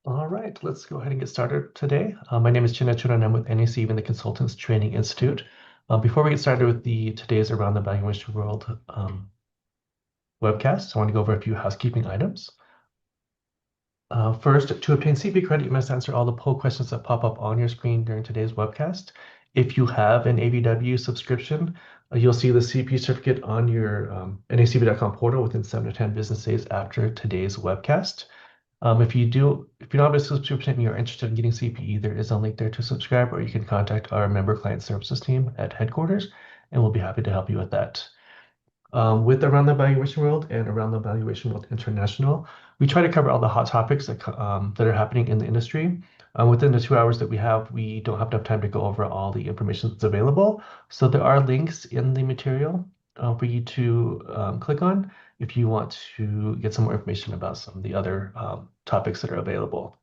All right, let's go ahead and get started today. My name is Janae and I'm with NAC and the Consultants Training Institute. Before we get started with today's Around the Valuation World webcast, I want to go over a few housekeeping items. First, to obtain CP credit, you must answer all the poll questions that pop up on your screen during today's webcast. If you have an AVW subscription, you'll see the CP certificate on your nacv.com portal within 7 to 10 business days after today's webcast. If you don't have a subscription and you're interested in getting CPE, there is a link there to subscribe, or you can contact our member client services team at headquarters, and we'll be happy to help you with that. With Around the Valuation World and Around the Valuation World International, we try to cover all the hot topics that are happening in the industry. Within the 2 hours that we have, we don't have enough time to go over all the information that's available. So there are links in the material for you to click on if you want to get some more information about some of the other topics that are available.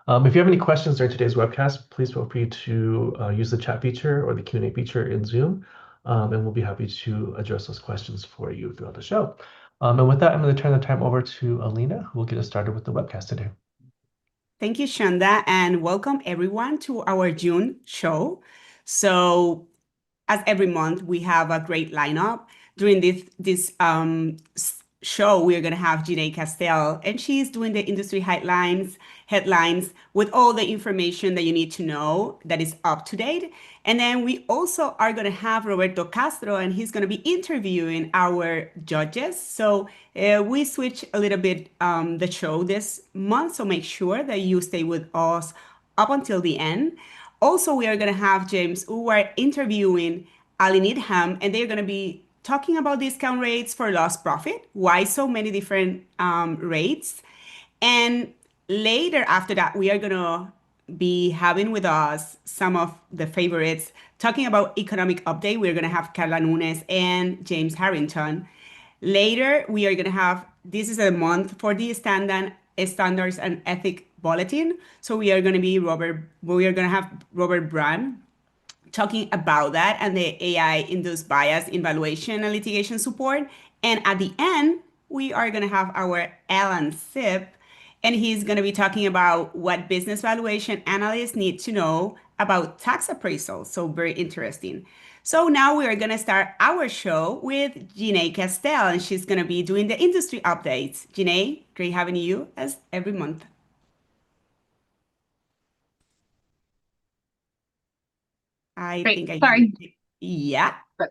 If you have any questions during today's webcast, please feel free to use the chat feature or the Q&A feature in Zoom, and we'll be happy to address those questions for you throughout the show. And with that, I'm going to turn the time over to Alina, who will get us started with the webcast today. Thank you, Shonda, and welcome everyone to our June show. So, as every month, we have a great lineup. During this show, we're going to have Janae Castell, and she's doing the industry headlines with all the information that you need to know that is up to date. And then we also are going to have Roberto Castro, and he's going to be interviewing our judges. So we switch a little bit the show this month, so make sure that you stay with us up until the end. Also, we are going to have James Ewart interviewing Allyn Needham, and they're going to be talking about discount rates for lost profit, why so many different rates. And later after that, we are going to be having with us some of the favorites talking about economic update. We're going to have Carla Nunes and James Harrington. Later, we are going to have, this is a month for the Standards and Ethic Bulletin. So we are going to have Robert Brand talking about that and the AI-induced bias in valuation and litigation support. And at the end, we are going to have our Allyn Zipp, and he's going to be talking about what business valuation analysts need to know about tax appraisals. So very interesting. So now we are going to start our show with Janae Castell, and she's going to be doing the industry updates. Janae, great having you as every month. Sorry. Yeah. All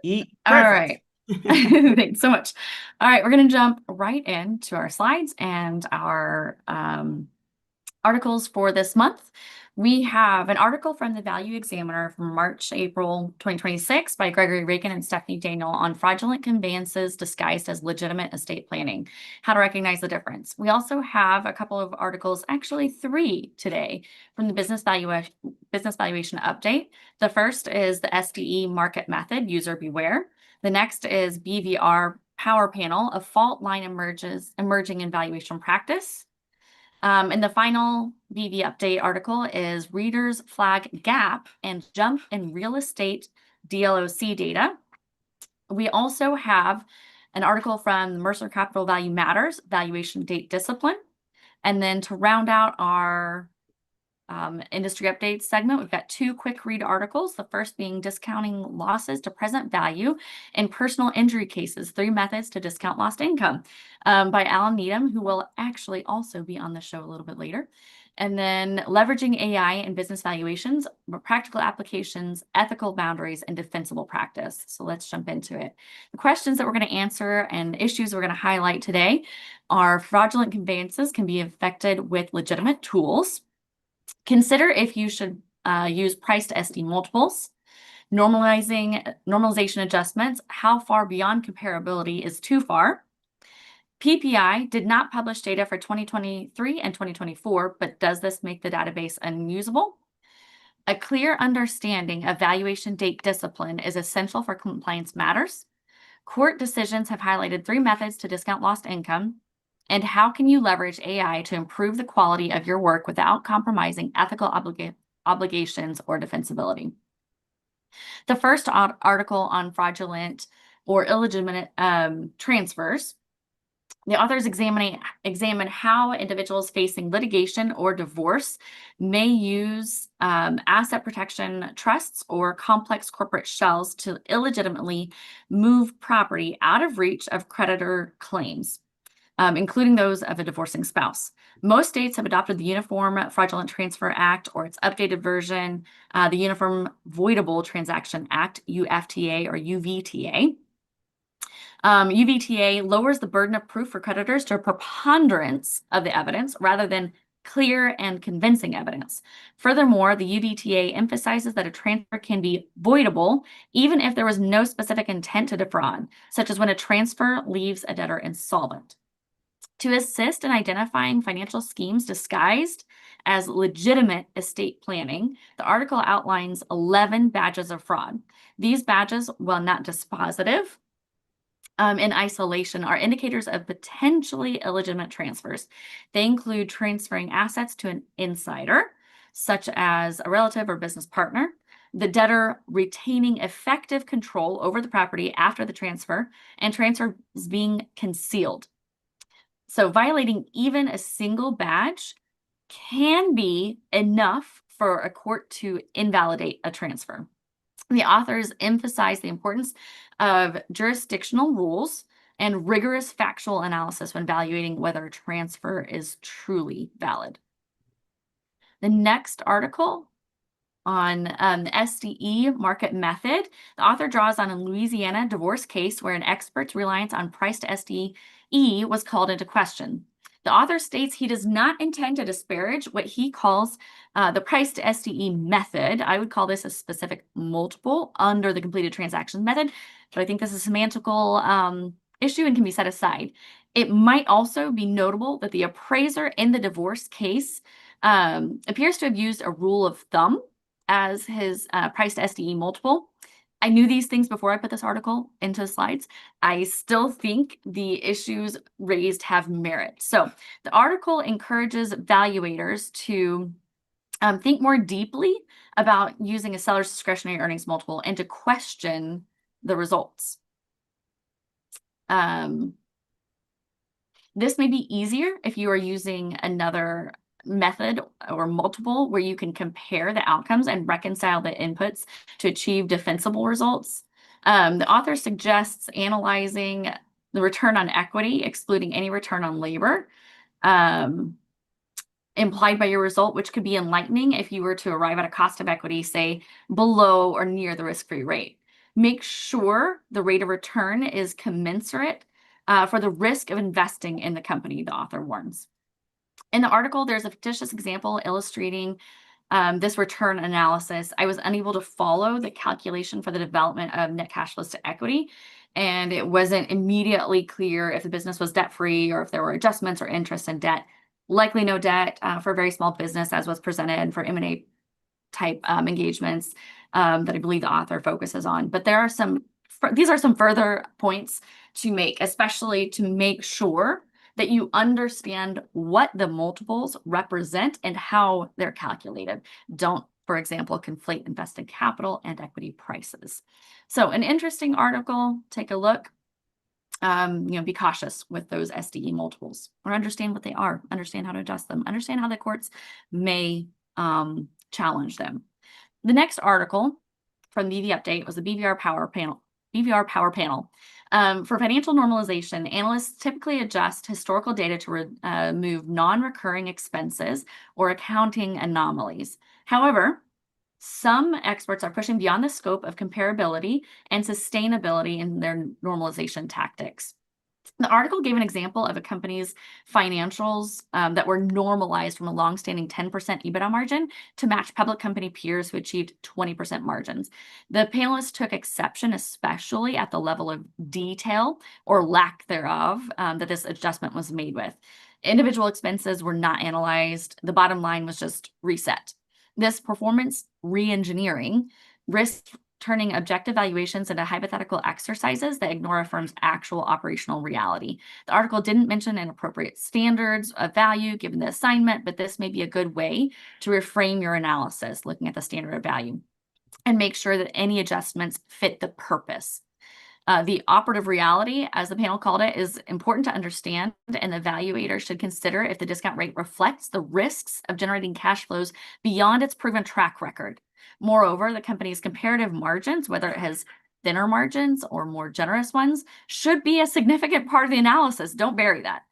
right. Thanks so much. All right, we're going to jump right into our slides and our articles for this month. We have an article from the Value Examiner from March-April 2026 by Gregory Reagan and Stephanie Daniel on fraudulent conveyances disguised as legitimate estate planning, how to recognize the difference. We also have a couple of articles, actually 3 today, from the Business Valuation Update. The first is the SDE Market Method, User Beware. The next is BVR Power Panel, a fault line emerging in valuation practice. And the final BV update article is Readers Flag Gap and Jump in Real Estate DLOC Data. We also have an article from Mercer Capital Value Matters, Valuation Date Discipline. And then to round out our industry updates segment, we've got 2 quick read articles. The first being Discounting Losses to Present Value in Personal Injury Cases, 3 Methods to Discount Lost Income, by Allyn Needham, who will actually also be on the show a little bit later. And then Leveraging AI in Business Valuations, Practical Applications, Ethical Boundaries, and Defensible Practice. So let's jump into it. The questions that we're going to answer and issues we're going to highlight today are fraudulent conveyances can be affected with legitimate tools. Consider if you should use price to SD multiples, normalization adjustments, how far beyond comparability is too far. PPI did not publish data for 2023 and 2024, but does this make the database unusable? A clear understanding of valuation date discipline is essential for compliance matters. Court decisions have highlighted 3 methods to discount lost income. And how can you leverage AI to improve the quality of your work without compromising ethical obligations or defensibility? The first article on fraudulent or illegitimate transfers The authors examine how individuals facing litigation or divorce may use asset protection trusts or complex corporate shells to illegitimately move property out of reach of creditor claims, including those of a divorcing spouse. Most states have adopted the Uniform Fraudulent Transfer Act or its updated version, the Uniform Voidable Transaction Act, UFTA or UVTA. UVTA lowers the burden of proof for creditors to a preponderance of the evidence rather than clear and convincing evidence. Furthermore, the UVTA emphasizes that a transfer can be voidable even if there was no specific intent to defraud, such as when a transfer leaves a debtor insolvent. To assist in identifying financial schemes disguised as legitimate estate planning, the article outlines 11 badges of fraud. These badges, while not dispositive, in isolation are indicators of potentially illegitimate transfers. They include transferring assets to an insider, such as a relative or business partner, the debtor retaining effective control over the property after the transfer, and transfers being concealed. So violating even a single badge can be enough for a court to invalidate a transfer. The authors emphasize the importance of jurisdictional rules and rigorous factual analysis when evaluating whether a transfer is truly valid. The next article on the SDE market method, the author draws on a Louisiana divorce case where an expert's reliance on price to SDE was called into question. The author states he does not intend to disparage what he calls the price to SDE method. I would call this a specific multiple under the completed transaction method, but I think this is a semantical issue and can be set aside. It might also be notable that the appraiser in the divorce case appears to have used a rule of thumb as his price to SDE multiple. I knew these things before I put this article into the slides. I still think the issues raised have merit. So the article encourages valuators to think more deeply about using a seller's discretionary earnings multiple and to question the results. This may be easier if you are using another method or multiple where you can compare the outcomes and reconcile the inputs to achieve defensible results. The author suggests analyzing the return on equity, excluding any return on labor, implied by your result, which could be enlightening if you were to arrive at a cost of equity, say, below or near the risk-free rate. Make sure the rate of return is commensurate for the risk of investing in the company, the author warns. In the article, there's a fictitious example illustrating this return analysis. I was unable to follow the calculation for the development of net cash flows to equity, and it wasn't immediately clear if the business was debt-free or if there were adjustments or interest and debt. Likely no debt for a very small business, as was presented for M&A type engagements that I believe the author focuses on. But there are these are some further points to make, especially to make sure that you understand what the multiples represent and how they're calculated. Don't, for example, conflate invested capital and equity prices. So an interesting article, take a look. Be cautious with those SDE multiples, or understand what they are, understand how to adjust them, understand how the courts may challenge them. The next article from the BV Update was the BVR Power Panel. For financial normalization, analysts typically adjust historical data to remove non-recurring expenses or accounting anomalies. However, some experts are pushing beyond the scope of comparability and sustainability in their normalization tactics. The article gave an example of a company's financials that were normalized from a longstanding 10% EBITDA margin to match public company peers who achieved 20% margins. The panelists took exception, especially at the level of detail or lack thereof that this adjustment was made with. Individual expenses were not analyzed. The bottom line was just reset. This performance re-engineering risks turning objective valuations into hypothetical exercises that ignore a firm's actual operational reality. The article didn't mention inappropriate standards of value given the assignment, but this may be a good way to reframe your analysis, looking at the standard of value, and make sure that any adjustments fit the purpose. The operative reality, as the panel called it, is important to understand, and the evaluator should consider if the discount rate reflects the risks of generating cash flows beyond its proven track record. Moreover, the company's comparative margins, whether it has thinner margins or more generous ones, should be a significant part of the analysis. Don't bury that.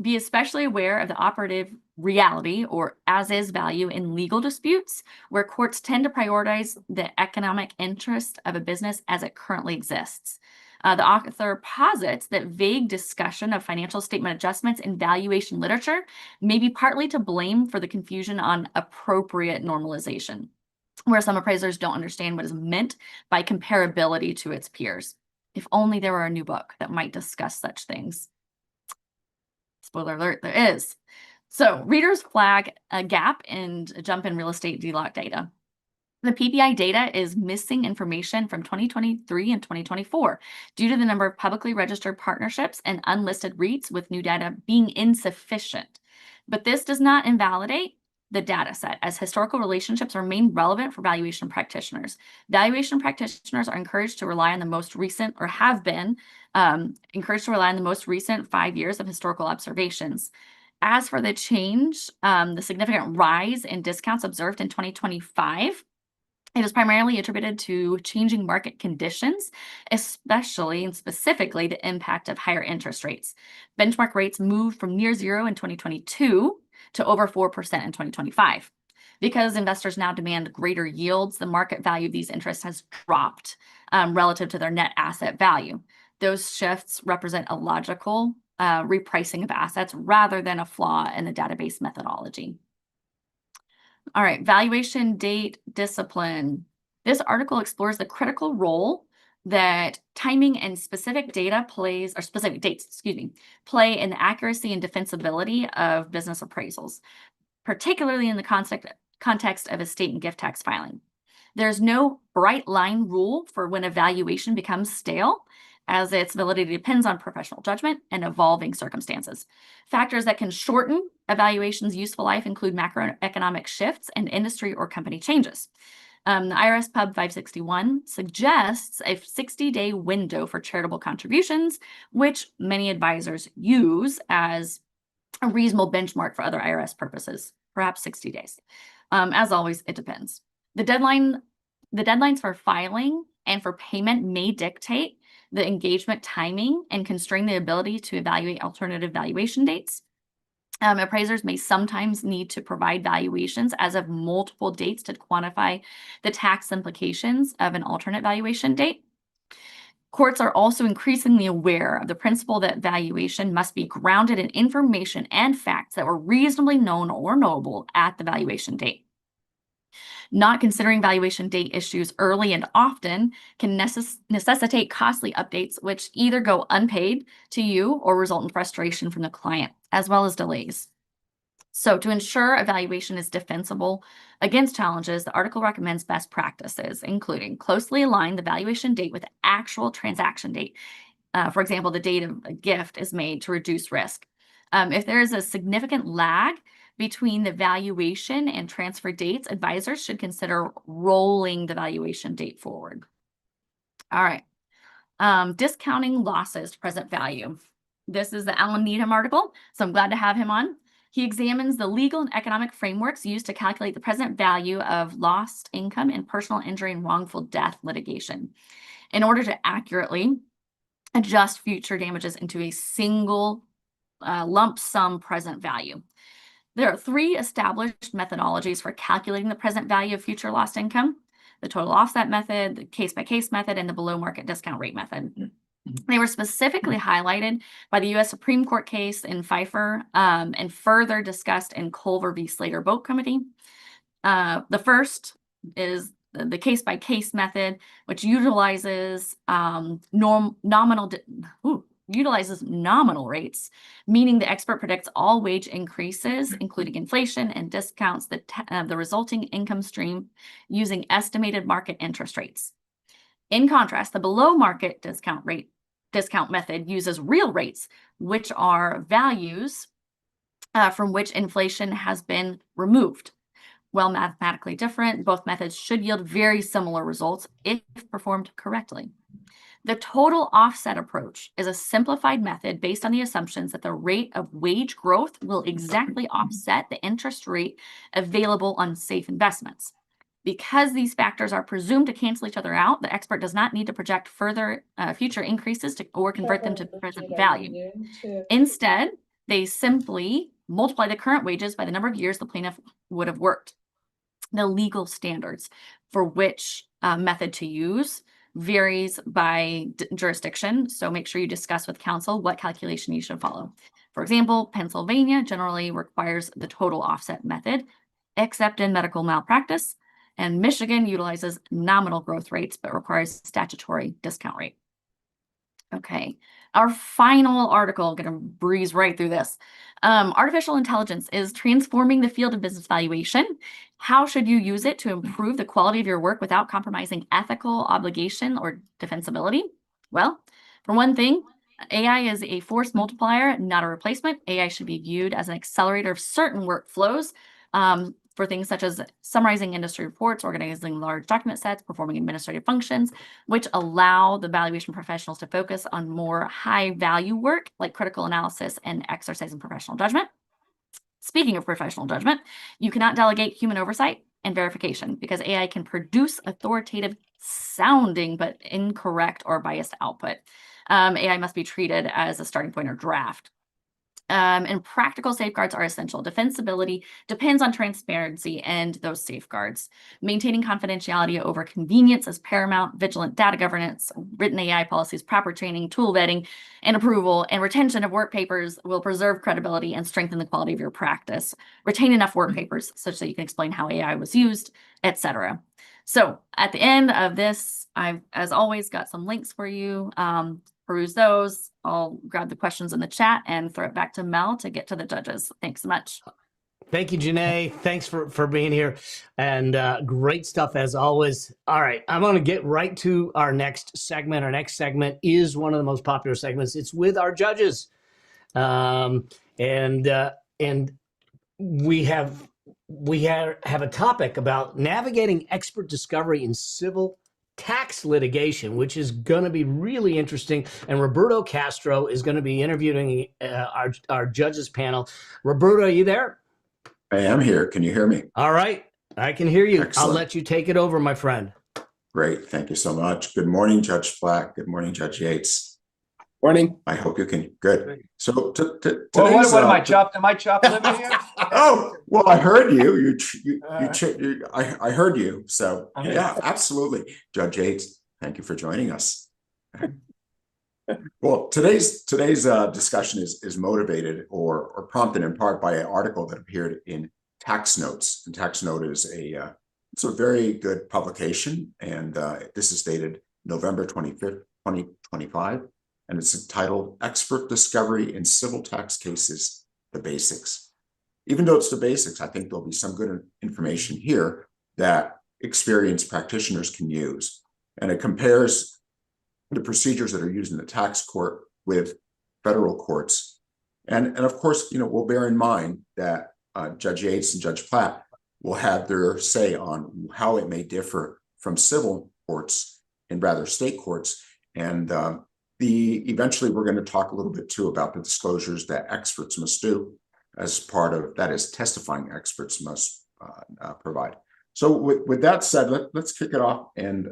Be especially aware of the operative reality or as-is value in legal disputes, where courts tend to prioritize the economic interest of a business as it currently exists. The author posits that vague discussion of financial statement adjustments in valuation literature may be partly to blame for the confusion on appropriate normalization, where some appraisers don't understand what is meant by comparability to its peers. If only there were a new book that might discuss such things. Spoiler alert, there is. So readers flag a gap in jump in real estate DLOC data. The PPI data is missing information from 2023 and 2024 due to the number of publicly registered partnerships and unlisted REITs with new data being insufficient. But this does not invalidate the data set, as historical relationships remain relevant for valuation practitioners. Valuation practitioners are encouraged to rely on the most recent, or have been encouraged to rely on the most recent 5 years of historical observations. As for the change, the significant rise in discounts observed in 2025, it is primarily attributed to changing market conditions, especially and specifically the impact of higher interest rates. Benchmark rates moved from near zero in 2022 to over 4% in 2025. Because investors now demand greater yields, the market value of these interests has dropped relative to their net asset value. Those shifts represent a logical repricing of assets rather than a flaw in the database methodology. All right, valuation date discipline. This article explores the critical role that timing and specific data plays, or specific dates, excuse me, play in the accuracy and defensibility of business appraisals, particularly in the context of estate and gift tax filing. There's no bright line rule for when a valuation becomes stale, as its validity depends on professional judgment and evolving circumstances. Factors that can shorten a valuation's useful life include macroeconomic shifts and industry or company changes. The IRS Pub 561 suggests a 60-day window for charitable contributions, which many advisors use as a reasonable benchmark for other IRS purposes, perhaps 60 days. As always, it depends. The deadlines for filing and for payment may dictate the engagement timing and constrain the ability to evaluate alternative valuation dates. Appraisers may sometimes need to provide valuations as of multiple dates to quantify the tax implications of an alternate valuation date. Courts are also increasingly aware of the principle that valuation must be grounded in information and facts that were reasonably known or knowable at the valuation date. Not considering valuation date issues early and often can necessitate costly updates, which either go unpaid to you or result in frustration from the client, as well as delays. So to ensure a valuation is defensible against challenges, the article recommends best practices, including closely align the valuation date with the actual transaction date. For example, the date of a gift is made to reduce risk. If there is a significant lag between the valuation and transfer dates, advisors should consider rolling the valuation date forward. All right. Discounting losses to present value. This is the Allyn Needham article, so I'm glad to have him on. He examines the legal and economic frameworks used to calculate the present value of lost income in personal injury and wrongful death litigation in order to accurately adjust future damages into a single lump sum present value. There are 3 established methodologies for calculating the present value of future lost income: the total offset method, the case-by-case method, and the below-market discount rate method. They were specifically highlighted by the U.S. Supreme Court case in Pfeiffer and further discussed in Culver v. Slater Boat Committee. The first is the case-by-case method, which utilizes nominal rates, meaning the expert predicts all wage increases, including inflation, and discounts the resulting income stream using estimated market interest rates. In contrast, the below-market discount method uses real rates, which are values from which inflation has been removed. While mathematically different, both methods should yield very similar results if performed correctly. The total offset approach is a simplified method based on the assumptions that the rate of wage growth will exactly offset the interest rate available on safe investments. Because these factors are presumed to cancel each other out, the expert does not need to project further future increases or convert them to present value. Instead, they simply multiply the current wages by the number of years the plaintiff would have worked. The legal standards for which method to use varies by jurisdiction, so make sure you discuss with counsel what calculation you should follow. For example, Pennsylvania generally requires the total offset method, except in medical malpractice, and Michigan utilizes nominal growth rates but requires statutory discount rate. Okay, our final article, gonna breeze right through this. Artificial intelligence is transforming the field of business valuation. How should you use it to improve the quality of your work without compromising ethical obligation or defensibility? Well, for one thing, AI is a force multiplier, not a replacement. AI should be viewed as an accelerator of certain workflows for things such as summarizing industry reports, organizing large document sets, performing administrative functions, which allow the valuation professionals to focus on more high-value work like critical analysis and exercising professional judgment. Speaking of professional judgment, you cannot delegate human oversight and verification because AI can produce authoritative sounding but incorrect or biased output. AI must be treated as a starting point or draft. And practical safeguards are essential. Defensibility depends on transparency and those safeguards. Maintaining confidentiality over convenience is paramount. Vigilant data governance, written AI policies, proper training, tool vetting, and approval, and retention of work papers will preserve credibility and strengthen the quality of your practice. Retain enough work papers such that you can explain how AI was used, etc. So at the end of this, I've, as always, got some links for you. Peruse those. I'll grab the questions in the chat and throw it back to Mel to get to the judges. Thanks so much. Thank you, Janae. Thanks for being here. And great stuff as always. All right, I'm going to get right to our next segment. Our next segment is one of the most popular segments. It's with our judges. And we have a topic about navigating expert discovery in civil tax litigation, which is going to be really interesting. And Roberto Castro is going to be interviewing our judges panel. Roberto, are you there? I am here. Can you hear me? All right. I can hear you. Excellent. I'll let you take it over, my friend. Great. Thank you so much. Good morning, Judge Flack. Good morning, Judge Yates. Morning. I hope you can. Good. So What am I chopped? Am I chopped liver here? Oh, well, I heard you. I heard you. So yeah, absolutely. Judge Yates, thank you for joining us. Well, today's discussion is motivated or prompted in part by an article that appeared in Tax Notes. And Tax Note is it's a very good publication, and this is dated November 25th, 2025. And it's entitled Expert Discovery in Civil Tax Cases, the Basics. Even though it's the basics, I think there'll be some good information here that experienced practitioners can use. And it compares the procedures that are used in the tax court with federal courts. And of course, we'll bear in mind that Judge Yates and Judge Platt will have their say on how it may differ from civil courts and rather state courts. And eventually we're going to talk a little bit too about the disclosures that experts must do as part of that is testifying experts must provide. So with that said, let's kick it off and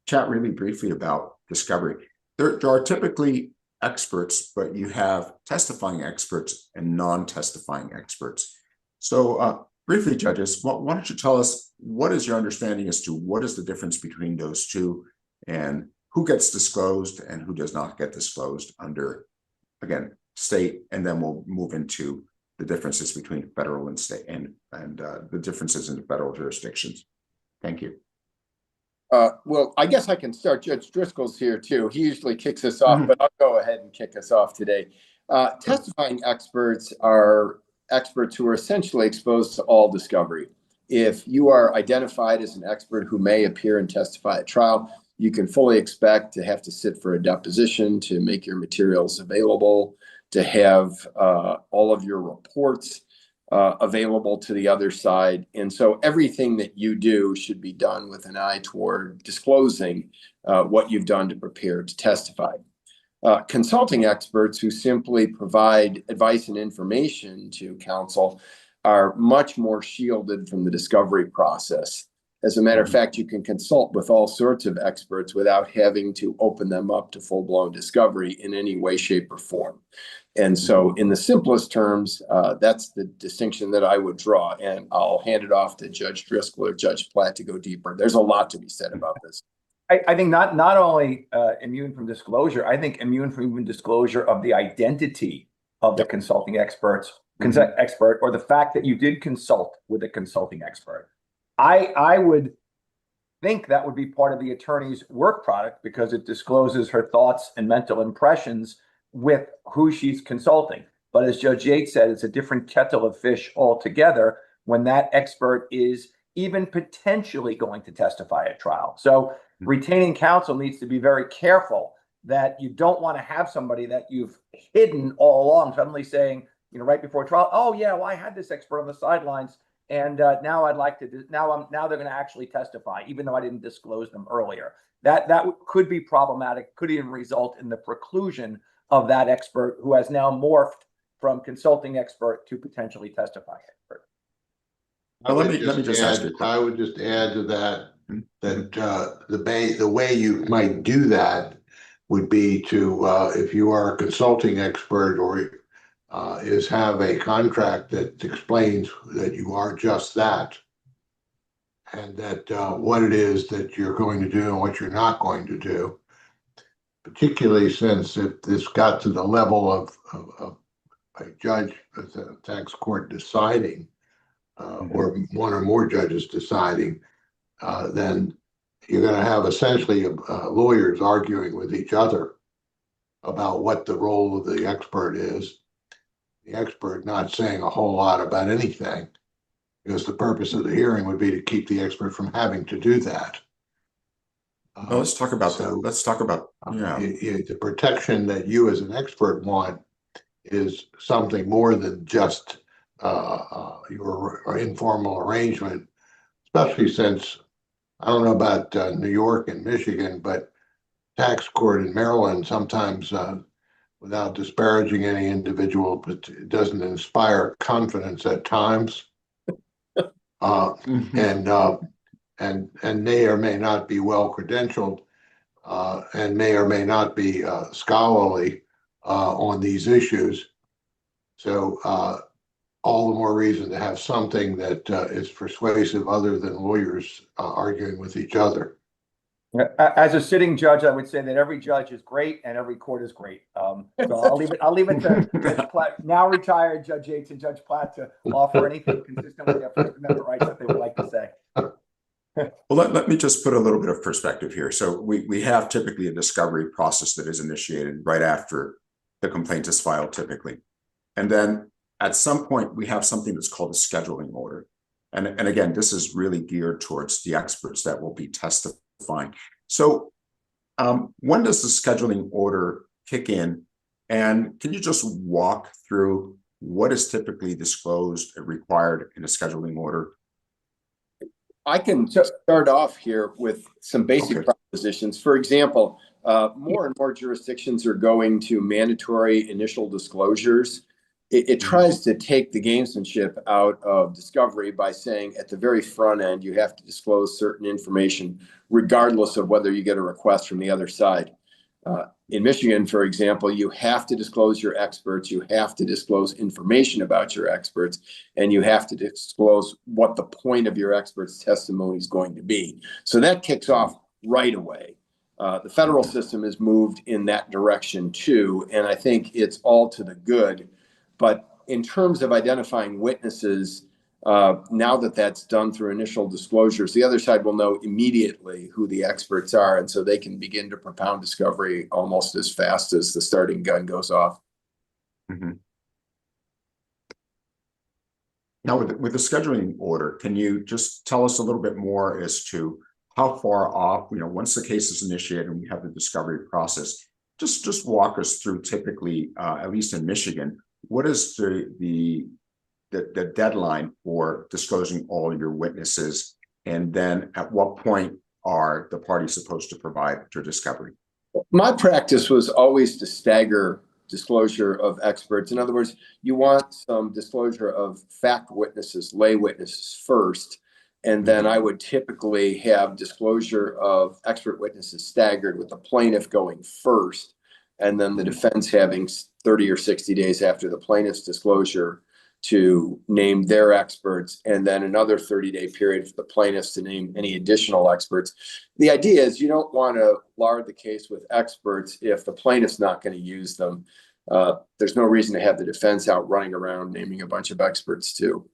chat really briefly about discovery. There are typically experts, but you have testifying experts and non-testifying experts. So briefly, judges, why don't you tell us what is your understanding as to what is the difference between those two and who gets disclosed and who does not get disclosed under, again, state, and then we'll move into the differences between federal and state and the differences in the federal jurisdictions. Thank you. Well, I guess I can start. Judge Driscoll's here too. He usually kicks us off, but I'll go ahead and kick us off today. Testifying experts are experts who are essentially exposed to all discovery. If you are identified as an expert who may appear and testify at trial, you can fully expect to have to sit for a deposition, to make your materials available, to have all of your reports available to the other side. And so everything that you do should be done with an eye toward disclosing what you've done to prepare to testify. Consulting experts who simply provide advice and information to counsel are much more shielded from the discovery process. As a matter of fact, you can consult with all sorts of experts without having to open them up to full-blown discovery in any way, shape, or form. And so in the simplest terms, that's the distinction that I would draw. And I'll hand it off to Judge Driscoll or Judge Platt to go deeper. There's a lot to be said about this. I think not only immune from disclosure, I think immune from even disclosure of the identity of the consulting expert, or the fact that you did consult with a consulting expert. I would think that would be part of the attorney's work product because it discloses her thoughts and mental impressions with who she's consulting. But as Judge Yates said, it's a different kettle of fish altogether when that expert is even potentially going to testify at trial. So retaining counsel needs to be very careful that you don't want to have somebody that you've hidden all along suddenly saying, right before trial, oh yeah, well, I had this expert on the sidelines, and now I'd like to. Now they're going to actually testify, even though I didn't disclose them earlier. That could be problematic. Could even result in the preclusion of that expert who has now morphed from consulting expert to potentially testifying expert. Let me just ask you. I would just add to that the way you might do that would be to, if you are a consulting expert or is have a contract that explains that you are just that, and that what it is that you're going to do and what you're not going to do, particularly since if this got to the level of a judge, a tax court deciding, or one or more judges deciding, then you're going to have essentially lawyers arguing with each other about what the role of the expert is. The expert not saying a whole lot about anything, because the purpose of the hearing would be to keep the expert from having to do that. Well, let's talk about that. Let's talk about the protection that you as an expert want is something more than just your informal arrangement, especially since I don't know about New York and Michigan, but tax court in Maryland sometimes, without disparaging any individual, but it doesn't inspire confidence at times, and may or may not be well credentialed, and may or may not be scholarly on these issues. So all the more reason to have something that is persuasive other than lawyers arguing with each other. As a sitting judge, I would say that every judge is great and every court is great. So I'll leave it to Judge Platt, now retired Judge Yates and Judge Platt, to offer anything consistent with their First Amendment rights that they would like to say. Well, let me just put a little bit of perspective here. So we have typically a discovery process that is initiated right after the complaint is filed typically. And then at some point we have something that's called a scheduling order. And again, this is really geared towards the experts that will be testifying. So when does the scheduling order kick in? And can you just walk through what is typically disclosed and required in a scheduling order? I can just start off here with some basic propositions. For example, more and more jurisdictions are going to mandatory initial disclosures. It tries to take the gamesmanship out of discovery by saying at the very front end, you have to disclose certain information, regardless of whether you get a request from the other side. In Michigan, for example, you have to disclose your experts, you have to disclose information about your experts, and you have to disclose what the point of your expert's testimony is going to be. So that kicks off right away. The federal system has moved in that direction too, and I think it's all to the good. But in terms of identifying witnesses, now that that's done through initial disclosures, the other side will know immediately who the experts are, and so they can begin to propound discovery almost as fast as the starting gun goes off. Now, with the scheduling order, can you just tell us a little bit more as to how far off, once the case is initiated and we have the discovery process, just walk us through typically, at least in Michigan, what is the the deadline for disclosing all your witnesses? And then at what point are the parties supposed to provide their discovery? My practice was always to stagger disclosure of experts. In other words, you want some disclosure of fact witnesses, lay witnesses first, and then I would typically have disclosure of expert witnesses staggered with the plaintiff going first, and then the defense having 30 or 60 days after the plaintiff's disclosure to name their experts, and then another 30-day period for the plaintiffs to name any additional experts. The idea is you don't want to lard the case with experts if the plaintiff's not going to use them. There's no reason to have the defense out running around naming a bunch of experts too.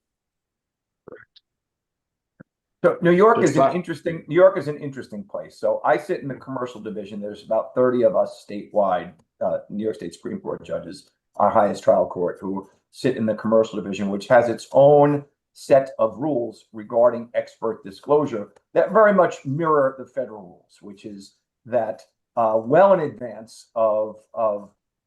So New York is an interesting place. So I sit in the commercial division. There's about 30 of us statewide, New York State Supreme Court judges, our highest trial court, who sit in the commercial division, which has its own set of rules regarding expert disclosure that very much mirror the federal rules, which is that well in advance of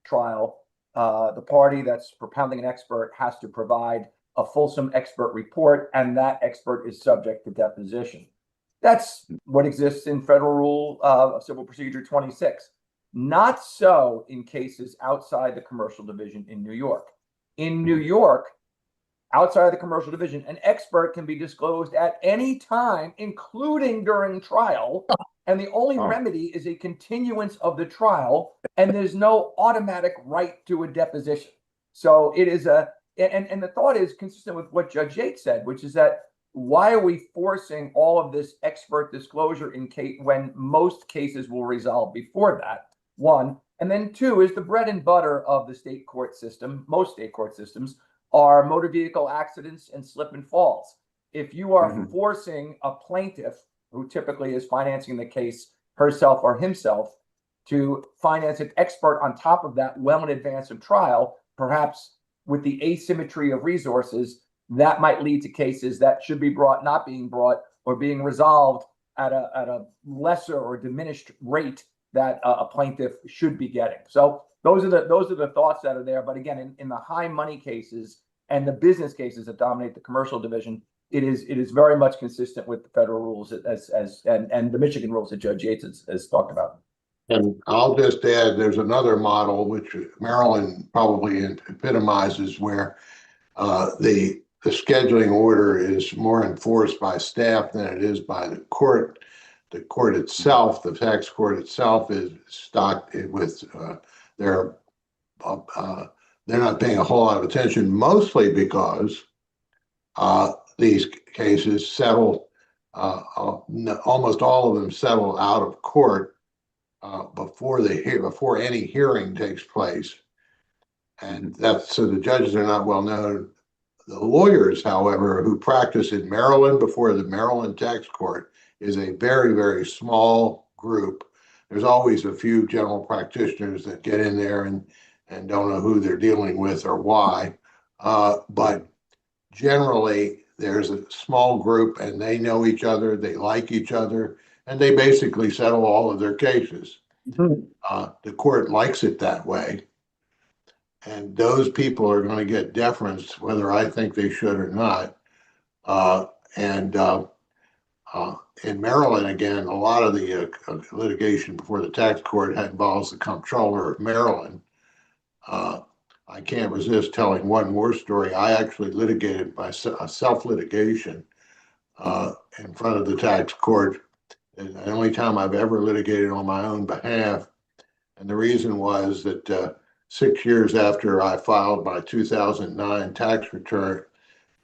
trial, the party that's propounding an expert has to provide a fulsome expert report, and that expert is subject to deposition. That's what exists in Federal Rule of Civil Procedure 26. Not so in cases outside the commercial division in New York. In New York, outside of the commercial division, an expert can be disclosed at any time, including during trial, and the only remedy is a continuance of the trial, and there's no automatic right to a deposition. So it is and the thought is consistent with what Judge Yates said, which is that why are we forcing all of this expert disclosure in case when most cases will resolve before that? One. And then two is the bread and butter of the state court system. Most state court systems are motor vehicle accidents and slip and falls. If you are forcing a plaintiff, who typically is financing the case herself or himself, to finance an expert on top of that well in advance of trial, perhaps with the asymmetry of resources, that might lead to cases that should be brought not being brought or being resolved at a lesser or diminished rate that a plaintiff should be getting. So those are the thoughts that are there. But again, in the high money cases and the business cases that dominate the commercial division, it is very much consistent with the federal rules and the Michigan rules that Judge Yates has talked about. And I'll just add, there's another model which Maryland probably epitomizes, where the scheduling order is more enforced by staff than it is by the court. The court itself, the tax court itself, is stocked with they're not paying a whole lot of attention, mostly because these cases settle, almost all of them settle out of court before any hearing takes place, and that's so the judges are not well known. The lawyers, however, who practice in Maryland before the Maryland tax court is a very, very small group. There's always a few general practitioners that get in there and don't know who they're dealing with or why, but generally there's a small group and they know each other, they like each other, and they basically settle all of their cases. The court likes it that way. And those people are going to get deference, whether I think they should or not. In Maryland, again, a lot of the litigation before the tax court involves the comptroller of Maryland. I can't resist telling one more story. I actually litigated by self-litigation in front of the tax court. And the only time I've ever litigated on my own behalf. And the reason was that 6 years after I filed my 2009 tax return,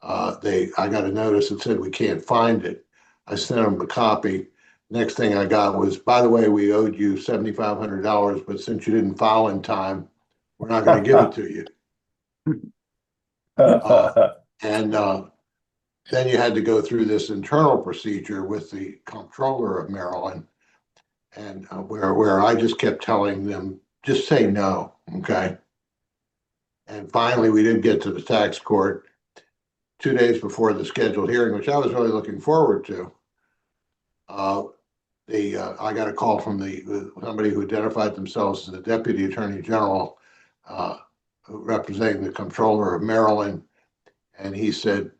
I got a notice that said we can't find it. I sent them a copy. Next thing I got was, by the way, we owed you $7,500, but since you didn't file in time, we're not going to give it to you. Then you had to go through this internal procedure with the comptroller of Maryland, and where I just kept telling them, just say no, okay? And finally, we did get to the tax court 2 days before the scheduled hearing, which I was really looking forward to. I got a call from somebody who identified themselves as the Deputy Attorney General representing the Comptroller of Maryland. And he said,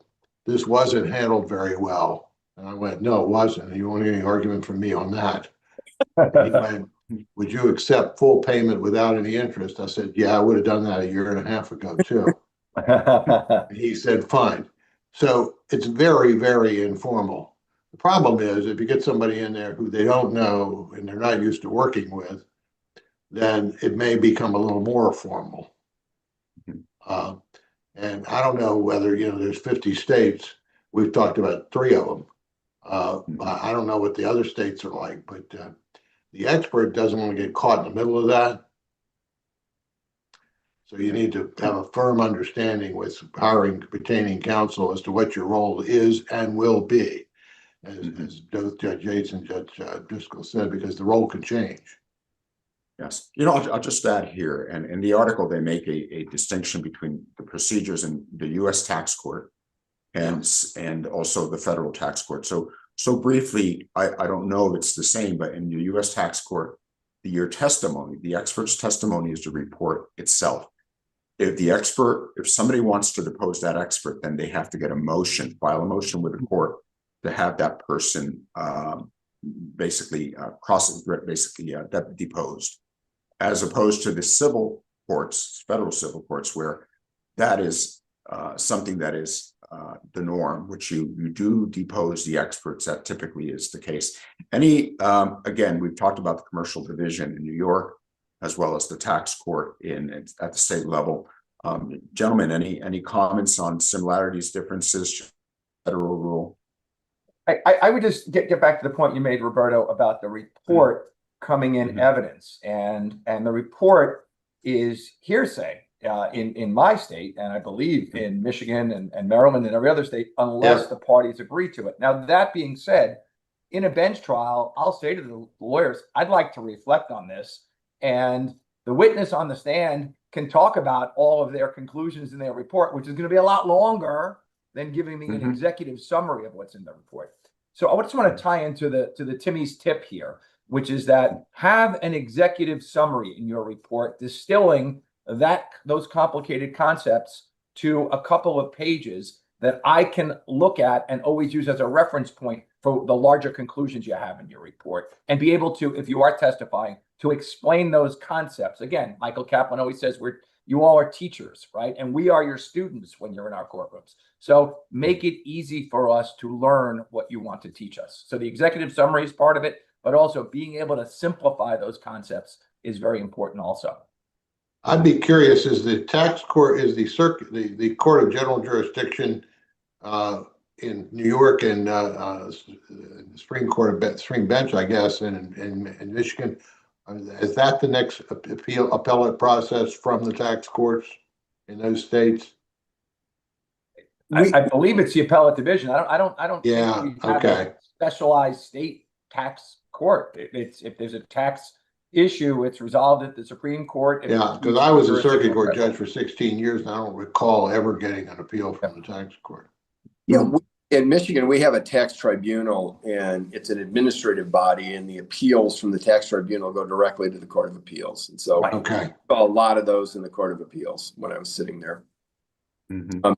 this wasn't handled very well. And I went, no, it wasn't. You won't get any argument from me on that. And he went, would you accept full payment without any interest? I said, yeah, I would have done that a year and a half ago too. And he said, fine. So it's very, very informal. The problem is if you get somebody in there who they don't know and they're not used to working with, then it may become a little more formal. And I don't know whether, there's 50 states. We've talked about 3 of them. I don't know what the other states are like, but the expert doesn't want to get caught in the middle of that. So you need to have a firm understanding with hiring, retaining counsel as to what your role is and will be, as both Judge Yates and Judge Driscoll said, because the role can change. Yes, I'll just add here, and in the article they make a distinction between the procedures in the U.S. tax court and also the federal tax court. So briefly, I don't know if it's the same, but in the U.S. tax court, your testimony, the expert's testimony is the report itself. If somebody wants to depose that expert, then they have to get file a motion with the court to have that person deposed, as opposed to the civil courts, federal civil courts, where that is something that is the norm, which you do depose the experts. That typically is the case. Again, we've talked about the commercial division in New York, as well as the tax court at the state level. Gentlemen, any comments on similarities, differences, federal rule? I would just get back to the point you made, Roberto, about the report coming in evidence, and the report is hearsay in my state, and I believe in Michigan and Maryland and every other state, unless the parties agree to it. Now, that being said, in a bench trial, I'll say to the lawyers, I'd like to reflect on this, and the witness on the stand can talk about all of their conclusions in their report, which is going to be a lot longer than giving me an executive summary of what's in the report. So I just want to tie into the Timmy's tip here, which is that have an executive summary in your report distilling those complicated concepts to a couple of pages that I can look at and always use as a reference point for the larger conclusions you have in your report, and be able to, if you are testifying, to explain those concepts. Again, Michael Kaplan always says you all are teachers, right? And we are your students when you're in our courtrooms. So make it easy for us to learn what you want to teach us. So the executive summary is part of it, but also being able to simplify those concepts is very important also. I'd be curious, is the tax court, is the Court of General Jurisdiction in New York and Supreme Bench, I guess, in Michigan, is that the next appellate process from the tax courts in those states? I believe it's the appellate division. I don't Yeah, think we have okay. a specialized state tax court. It's if there's a tax issue, it's resolved at the Supreme Court. Yeah, because I was a circuit court judge for 16 years, and I don't recall ever getting an appeal from the tax court. Yeah, in Michigan, we have a tax tribunal, and it's an administrative body, and the appeals from the tax tribunal go directly to the Court of Appeals. And so Okay. I saw a lot of those in the Court of Appeals when I was sitting there.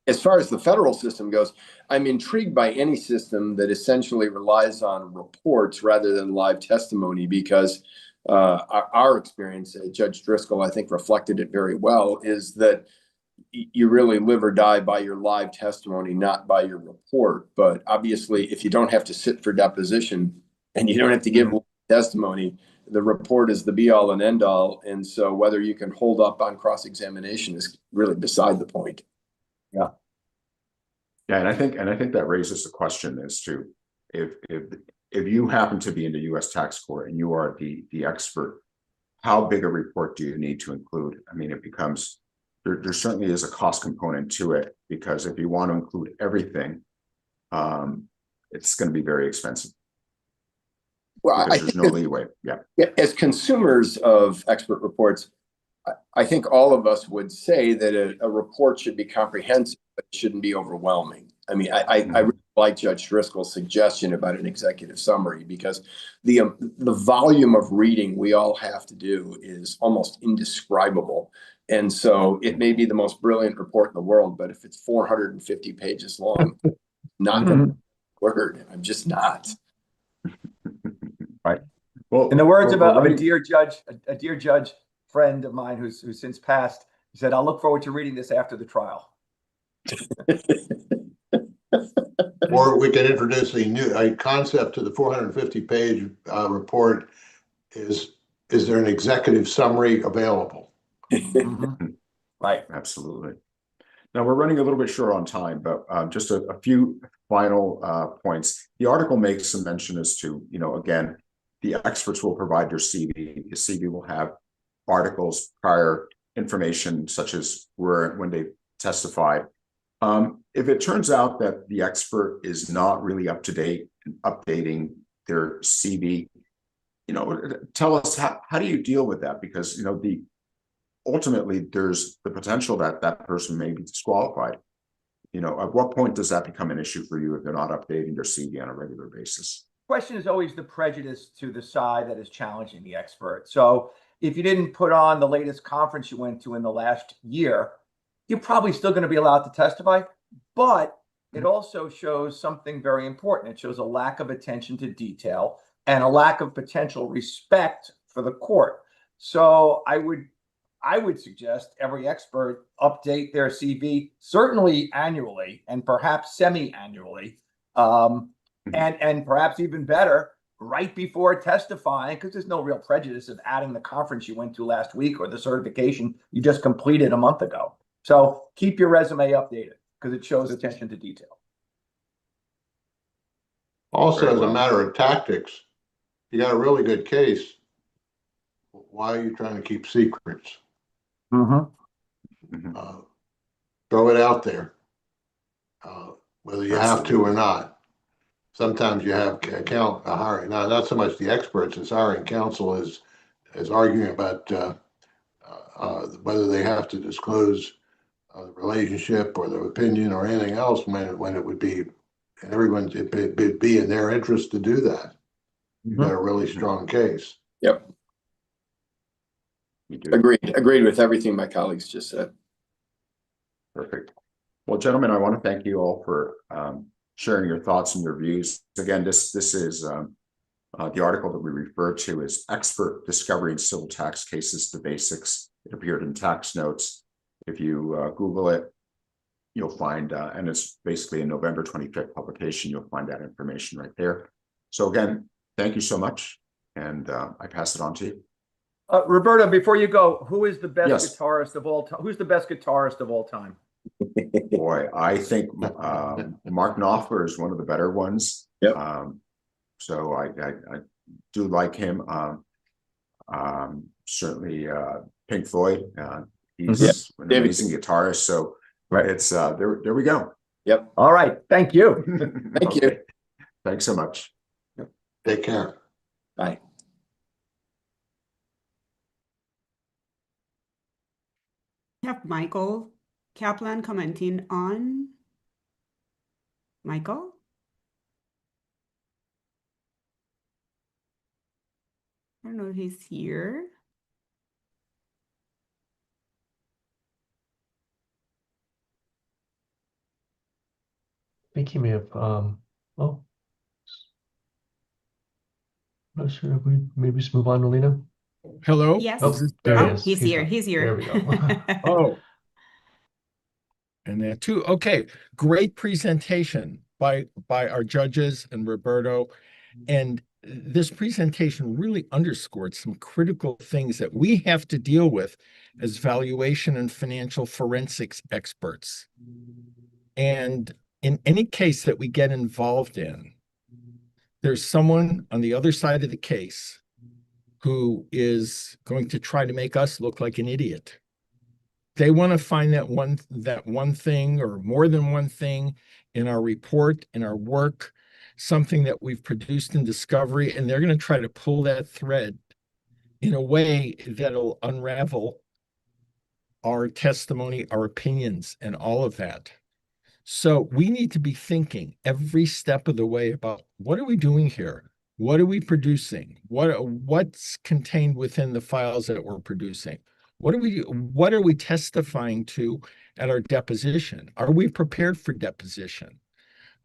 As far as the federal system goes, I'm intrigued by any system that essentially relies on reports rather than live testimony, because our experience, Judge Driscoll, I think, reflected it very well, is that you really live or die by your live testimony, not by your report. But obviously, if you don't have to sit for deposition and you don't have to give testimony, the report is the be all and end all. And so whether you can hold up on cross-examination is really beside the point. Yeah. Yeah, and I think that raises the question as to if you happen to be in the U.S. tax court and you are the expert, how big a report do you need to include? I mean, it becomes there certainly is a cost component to it, because if you want to include everything, it's going to be very expensive. Well, there's no leeway. Yeah. As consumers of expert reports, I think all of us would say that a report should be comprehensive, but it shouldn't be overwhelming. I mean, I really like Judge Driscoll's suggestion about an executive summary, because the volume of reading we all have to do is almost indescribable. And so it may be the most brilliant report in the world, but if it's 450 pages long, not going to word. I'm just not. Right. Well, In the words of a running- dear judge friend of mine who's since passed, he said, "I'll look forward to reading this after the trial." Or we can introduce a concept to the 450-page report. Is there an executive summary available? Right. Absolutely. Now we're running a little bit short on time, but just a few final points. The article makes some mention as to, again, the experts will provide your CV. Your CV will have articles, prior information, such as when they testified. If it turns out that the expert is not really up to date and updating their CV, tell us how do you deal with that? Because ultimately there's the potential that that person may be disqualified. At what point does that become an issue for you if they're not updating their CV on a regular basis? Question is always the prejudice to the side that is challenging the expert. So if you didn't put on the latest conference you went to in the last year, you're probably still going to be allowed to testify, but it also shows something very important. It shows a lack of attention to detail and a lack of potential respect for the court. So I would suggest every expert update their CV, certainly annually and perhaps semi-annually, and perhaps even better, right before testifying, because there's no real prejudice of adding the conference you went to last week or the certification you just completed a month ago. So keep your resume updated because it shows attention to detail. Also, as a matter of tactics, you got a really good case. Why are you trying to keep secrets? Throw it out there, whether you have to or not. Sometimes you have hiring, not so much the experts as hiring counsel is arguing about whether they have to disclose the relationship or the opinion or anything else when it would be it'd be in their interest to do that. You've got a really strong case. Yep. Agreed with everything my colleagues just said. Perfect. Well, gentlemen, I want to thank you all for sharing your thoughts and your views. Again, this is the article that we refer to as Expert Discovery in Civil Tax Cases, the Basics. It appeared in Tax Notes. If you Google it, you'll find, and it's basically a November 25th publication, you'll find that information right there. So again, thank you so much. And I pass it on to you. Roberto, before you go, who is the best Yes. guitarist of all time? Who's the best guitarist of all time? Boy, I think Mark Knopfler is one of the better ones. Yep. So I do like him. Certainly Pink Floyd. He's an amazing guitarist. So it's there we go. Yep. All right. Thank you. Thank you. Thanks so much. Take care. Bye. We have Michael Kaplan commenting on. Michael? I don't know if he's here. I think he may have, not sure if we maybe just move on to Lena. Hello? Yes. Oh, there he is. He's here. He's here. There we go. Oh. And there too. Okay. Great presentation by our judges and Roberto. And this presentation really underscored some critical things that we have to deal with as valuation and financial forensics experts. And in any case that we get involved in, there's someone on the other side of the case who is going to try to make us look like an idiot. They want to find that one thing or more than one thing in our report, in our work, something that we've produced in discovery, and they're going to try to pull that thread in a way that'll unravel our testimony, our opinions, and all of that. So we need to be thinking every step of the way about what are we doing here? What are we producing? What's contained within the files that we're producing? What are we testifying to at our deposition? Are we prepared for deposition?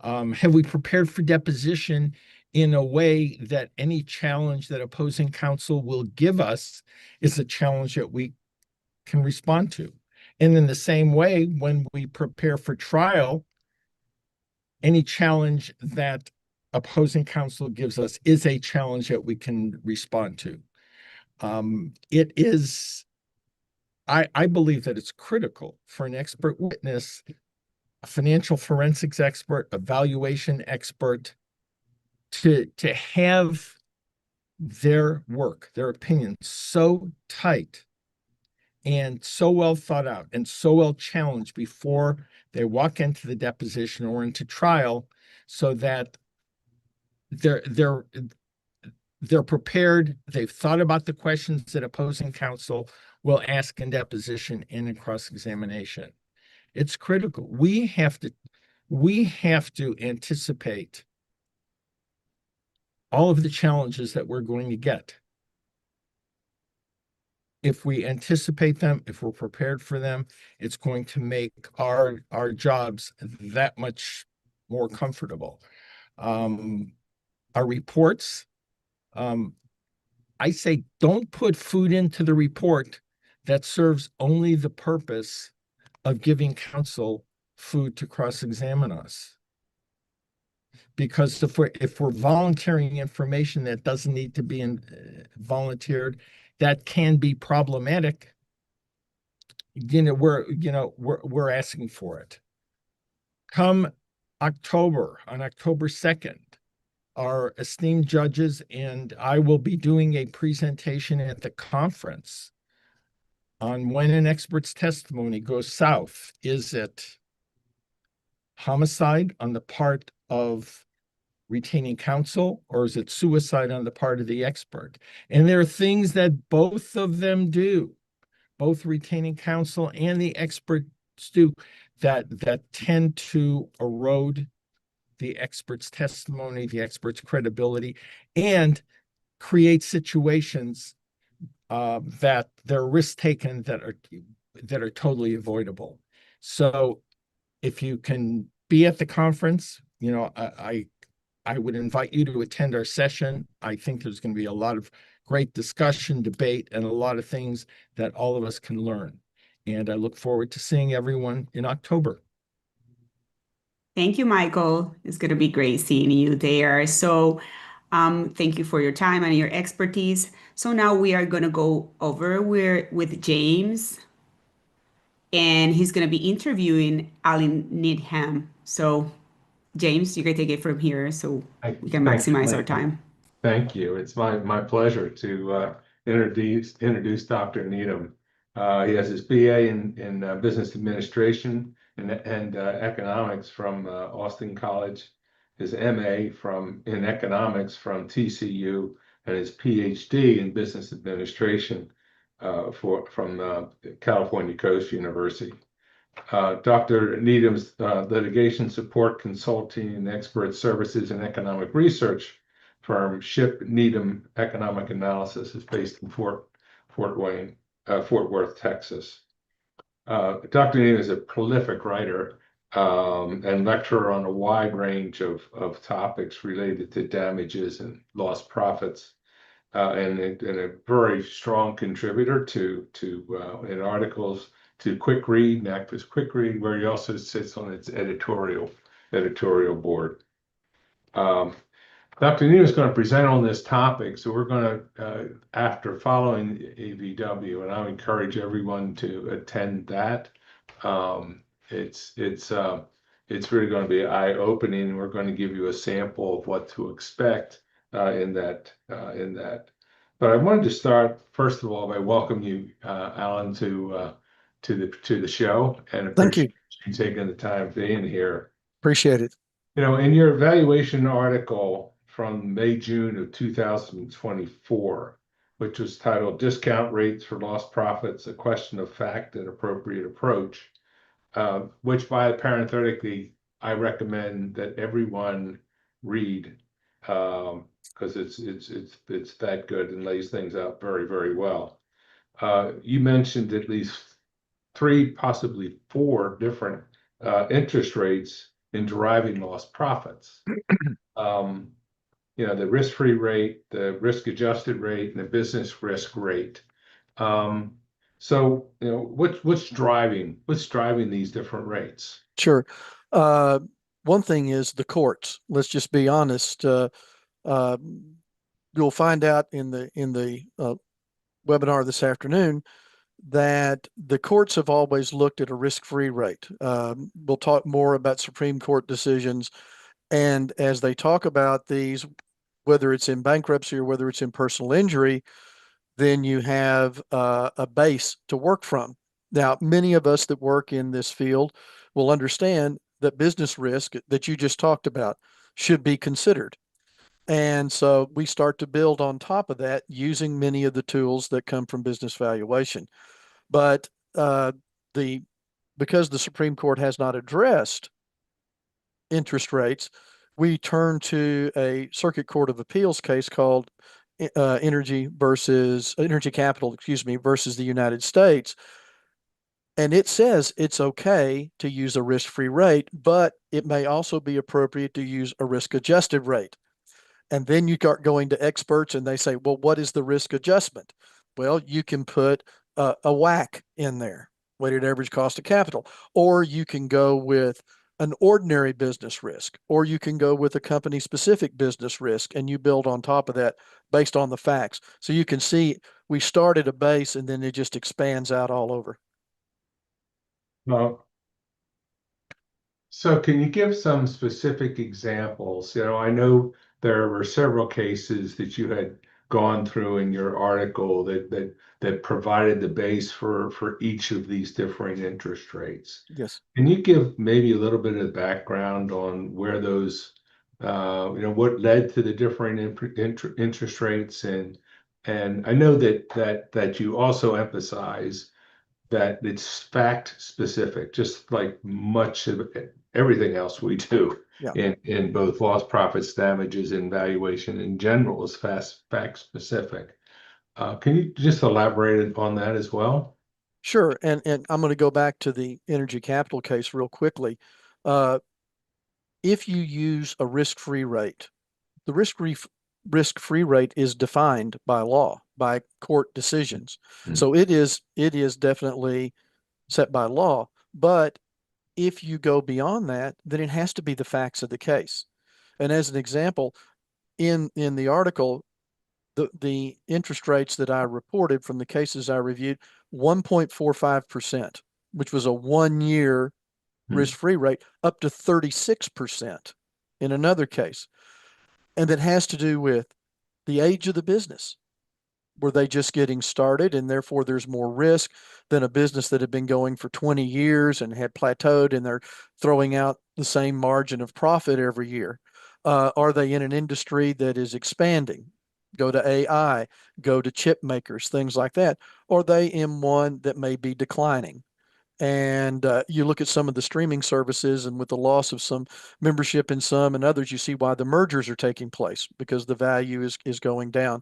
Have we prepared for deposition in a way that any challenge that opposing counsel will give us is a challenge that we can respond to? And in the same way, when we prepare for trial, any challenge that opposing counsel gives us is a challenge that we can respond to. I believe that it's critical for an expert witness, a financial forensics expert, a valuation expert, to have their work, their opinion so tight and so well thought out and so well challenged before they walk into the deposition or into trial, so that they're prepared, they've thought about the questions that opposing counsel will ask in deposition and in cross-examination. It's critical. We have to anticipate all of the challenges that we're going to get. If we anticipate them, if we're prepared for them, it's going to make our jobs that much more comfortable. Our reports, I say, don't put food into the report that serves only the purpose of giving counsel food to cross-examine us. Because if we're volunteering information that doesn't need to be volunteered, that can be problematic. We're asking for it. Come October, on October 2nd, our esteemed judges and I will be doing a presentation at the conference on when an expert's testimony goes south. Is it homicide on the part of retaining counsel, or is it suicide on the part of the expert? And there are things that both of them do, both retaining counsel and the experts do, that tend to erode the expert's testimony, the expert's credibility, and create situations that there are risks taken that are totally avoidable. So if you can be at the conference, I would invite you to attend our session. I think there's going to be a lot of great discussion, debate, and a lot of things that all of us can learn. And I look forward to seeing everyone in October. Thank you, Michael. It's going to be great seeing you there. So thank you for your time and your expertise. So now we are going to go over with James, and he's going to be interviewing Allyn Needham. So James, you can take it from here so we can maximize our time. Thank you. It's my pleasure to introduce Dr. Needham. He has his BA in Business Administration and Economics from Austin College, his MA in Economics from TCU, and his PhD in Business Administration from California Coast University. Dr. Needham's litigation support, consulting, and expert services and economic research firm Shipp Needham Economic Analysis is based in Fort Worth, Texas. Dr. Needham is a prolific writer and lecturer on a wide range of topics related to damages and lost profits, and a very strong contributor in articles to Quick Read, NACPA's Quick Read, where he also sits on its editorial board. Dr. Needham is going to present on this topic, so we're going to, after following AVW, and I encourage everyone to attend that. It's really going to be eye-opening. We're going to give you a sample of what to expect in that. But I wanted to start first of all by welcoming you, Allyn, to the show, and thank you for taking the time being here. Appreciate it. In your evaluation article from June of 2024, which was titled "Discount Rates for Lost Profits: A Question of Fact and Appropriate Approach," which, parenthetically, I recommend that everyone read because it's that good and lays things out very, very well. You mentioned at least 3, possibly 4 different interest rates in deriving lost profits. The risk-free rate, the risk-adjusted rate, and the business risk rate. So, what's driving these different rates? Sure. One thing is the courts. Let's just be honest. You'll find out in the webinar this afternoon that the courts have always looked at a risk-free rate. We'll talk more about Supreme Court decisions, and as they talk about these, whether it's in bankruptcy or whether it's in personal injury, then you have a base to work from. Now, many of us that work in this field will understand that business risk that you just talked about should be considered. And so we start to build on top of that using many of the tools that come from business valuation. But because the Supreme Court has not addressed interest rates, we turn to a Circuit Court of Appeals case called Energy Capital, versus the United States. And it says it's okay to use a risk-free rate, but it may also be appropriate to use a risk-adjusted rate. And then you start going to experts and they say, well, what is the risk adjustment? Well, you can put a WACC in there, weighted average cost of capital, or you can go with an ordinary business risk, or you can go with a company specific business risk, and you build on top of that based on the facts. So you can see we start at a base and then it just expands out all over. Well, so can you give some specific examples? I know there were several cases that you had gone through in your article that provided the base for each of these different interest rates. Yes. Can you give maybe a little bit of background on where those, what led to the different interest rates, and I know that you also emphasize that it's fact specific, just like much of everything else we do. Yeah. In both lost profits, damages, and valuation in general is fact specific. Can you just elaborate on that as well? Sure. And I'm going to go back to the Energy Capital case real quickly. If you use a risk-free rate, the risk-free rate is defined by law, by court decisions. Mm-hmm. So it is definitely set by law. But if you go beyond that, then it has to be the facts of the case. And as an example, in the article, the interest rates that I reported from the cases I reviewed, 1.45%, which was a 1-year risk-free rate, up to 36% in another case. And that has to do with the age of the business. Were they just getting started, and therefore there's more risk than a business that had been going for 20 years and had plateaued and they're throwing out the same margin of profit every year? Are they in an industry that is expanding? Go to AI, go to chip makers, things like that. Or are they in one that may be declining? And you look at some of the streaming services, and with the loss of some membership in some and others, you see why the mergers are taking place, because the value is going down.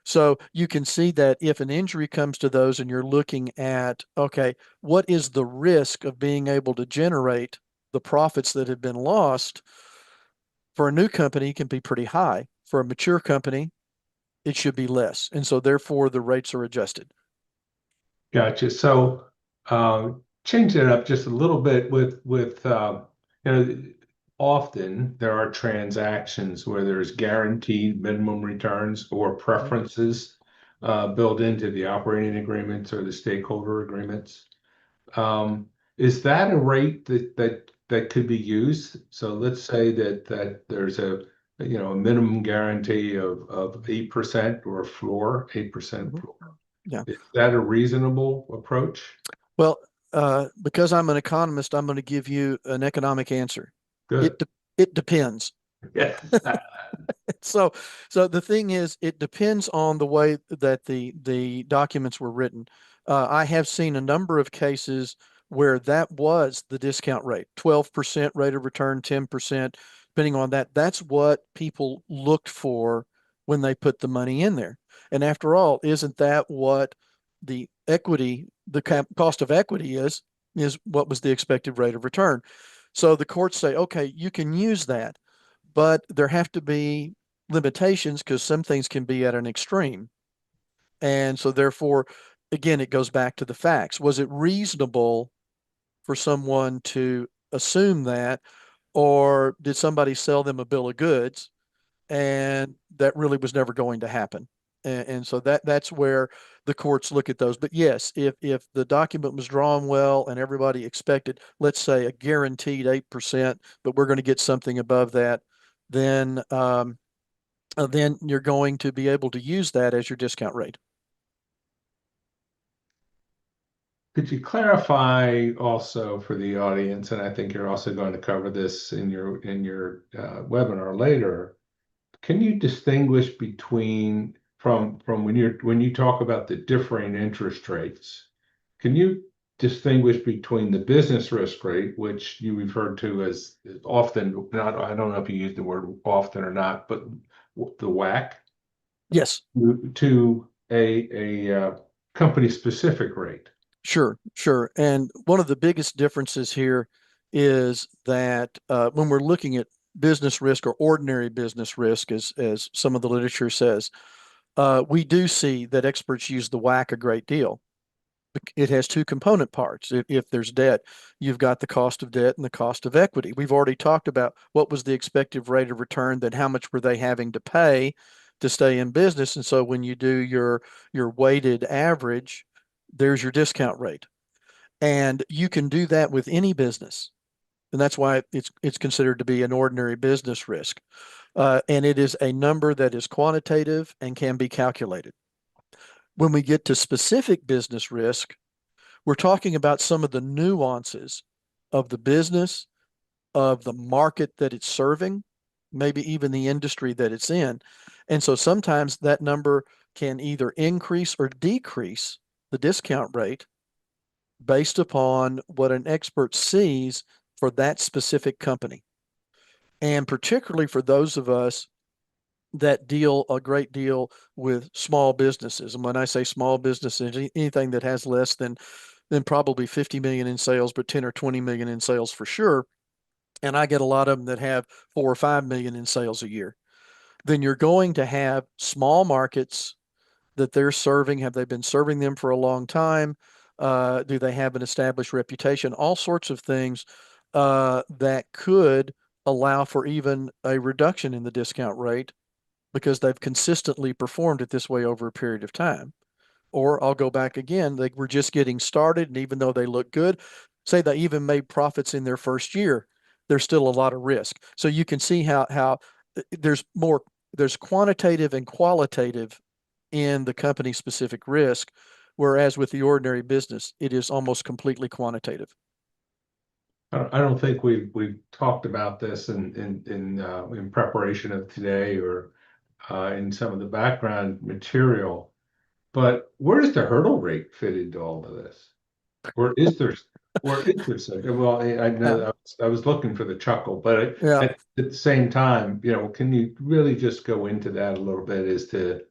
So you can see that if an injury comes to those and you're looking at, okay, what is the risk of being able to generate the profits that have been lost? For a new company, it can be pretty high. For a mature company, it should be less. And so therefore the rates are adjusted. Gotcha. So change it up just a little bit with often there are transactions where there's guaranteed minimum returns or preferences built into the operating agreements or the stakeholder agreements. Is that a rate that could be used? So let's say that there's a minimum guarantee of 8% or a floor, 8% floor. Yeah. Is that a reasonable approach? Well, because I'm an economist, I'm going to give you an economic answer. Good. It depends. Yeah. So the thing is, it depends on the way that the documents were written. I have seen a number of cases where that was the discount rate, 12% rate of return, 10%, depending on that. That's what people looked for when they put the money in there. And after all, isn't that what the equity, the cost of equity is what was the expected rate of return. So the courts say, okay, you can use that, but there have to be limitations because some things can be at an extreme. And so therefore, again, it goes back to the facts. Was it reasonable for someone to assume that, or did somebody sell them a bill of goods and that really was never going to happen? And so that's where the courts look at those. But yes, if the document was drawn well and everybody expected, let's say, a guaranteed 8%, but we're going to get something above that, then you're going to be able to use that as your discount rate. Could you clarify also for the audience, and I think you're also going to cover this in your webinar later, can you distinguish between from when you talk about the differing interest rates, can you distinguish between the business risk rate, which you referred to as often, not, I don't know if you use the word often or not, but the WACC, Yes. to a company specific rate? Sure. And one of the biggest differences here is that when we're looking at business risk or ordinary business risk, as some of the literature says, we do see that experts use the WACC a great deal. It has two component parts. If there's debt, you've got the cost of debt and the cost of equity. We've already talked about what was the expected rate of return, then how much were they having to pay to stay in business. And so when you do your weighted average, there's your discount rate. And you can do that with any business. And that's why it's considered to be an ordinary business risk. And it is a number that is quantitative and can be calculated. When we get to specific business risk, we're talking about some of the nuances of the business, of the market that it's serving, maybe even the industry that it's in. And so sometimes that number can either increase or decrease the discount rate based upon what an expert sees for that specific company. And particularly for those of us that deal a great deal with small businesses. And when I say small businesses, anything that has less than probably 50 million in sales, but 10 or 20 million in sales for sure. And I get a lot of them that have 4 or 5 million in sales a year. Then you're going to have small markets that they're serving. Have they been serving them for a long time? Do they have an established reputation? All sorts of things that could allow for even a reduction in the discount rate because they've consistently performed it this way over a period of time. Or I'll go back again, they were just getting started, and even though they look good, say they even made profits in their first year, there's still a lot of risk. So you can see how there's quantitative and qualitative in the company specific risk, whereas with the ordinary business, it is almost completely quantitative. I don't think we've talked about this in preparation of today or in some of the background material, but where does the hurdle rate fit into all of this? Or is there such? Well, I know I was looking for the chuckle, but at the same time, can you really just go into that a little bit as to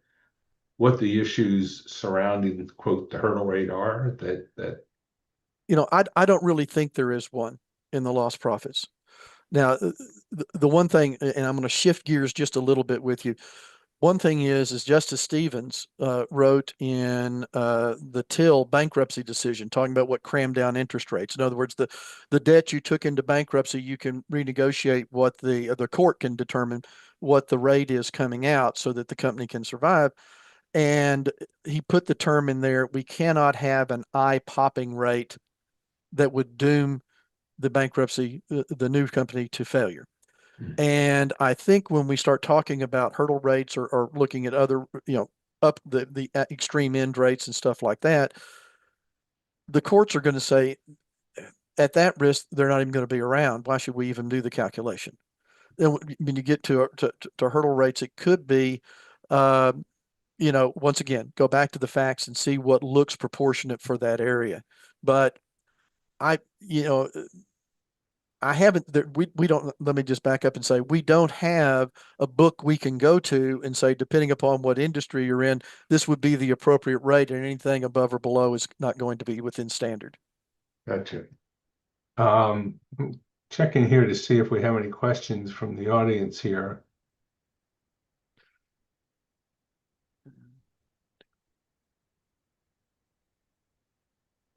what the issues surrounding, quote, the hurdle rate are that I don't really think there is one in the lost profits. Now, the one thing, and I'm going to shift gears just a little bit with you. One thing is Justice Stevens wrote in the Till bankruptcy decision, talking about what crammed down interest rates. In other words, the debt you took into bankruptcy, you can renegotiate what the court can determine what the rate is coming out so that the company can survive. And he put the term in there, we cannot have an eye-popping rate that would doom the bankruptcy, the new company to failure. And I think when we start talking about hurdle rates or looking at other, up the extreme end rates and stuff like that, the courts are going to say at that risk, they're not even going to be around. Why should we even do the calculation? Then when you get to hurdle rates, it could be, once again, go back to the facts and see what looks proportionate for that area. But I haven't, we don't, let me just back up and say, we don't have a book we can go to and say, depending upon what industry you're in, this would be the appropriate rate, and anything above or below is not going to be within standard. Gotcha. Checking here to see if we have any questions from the audience here.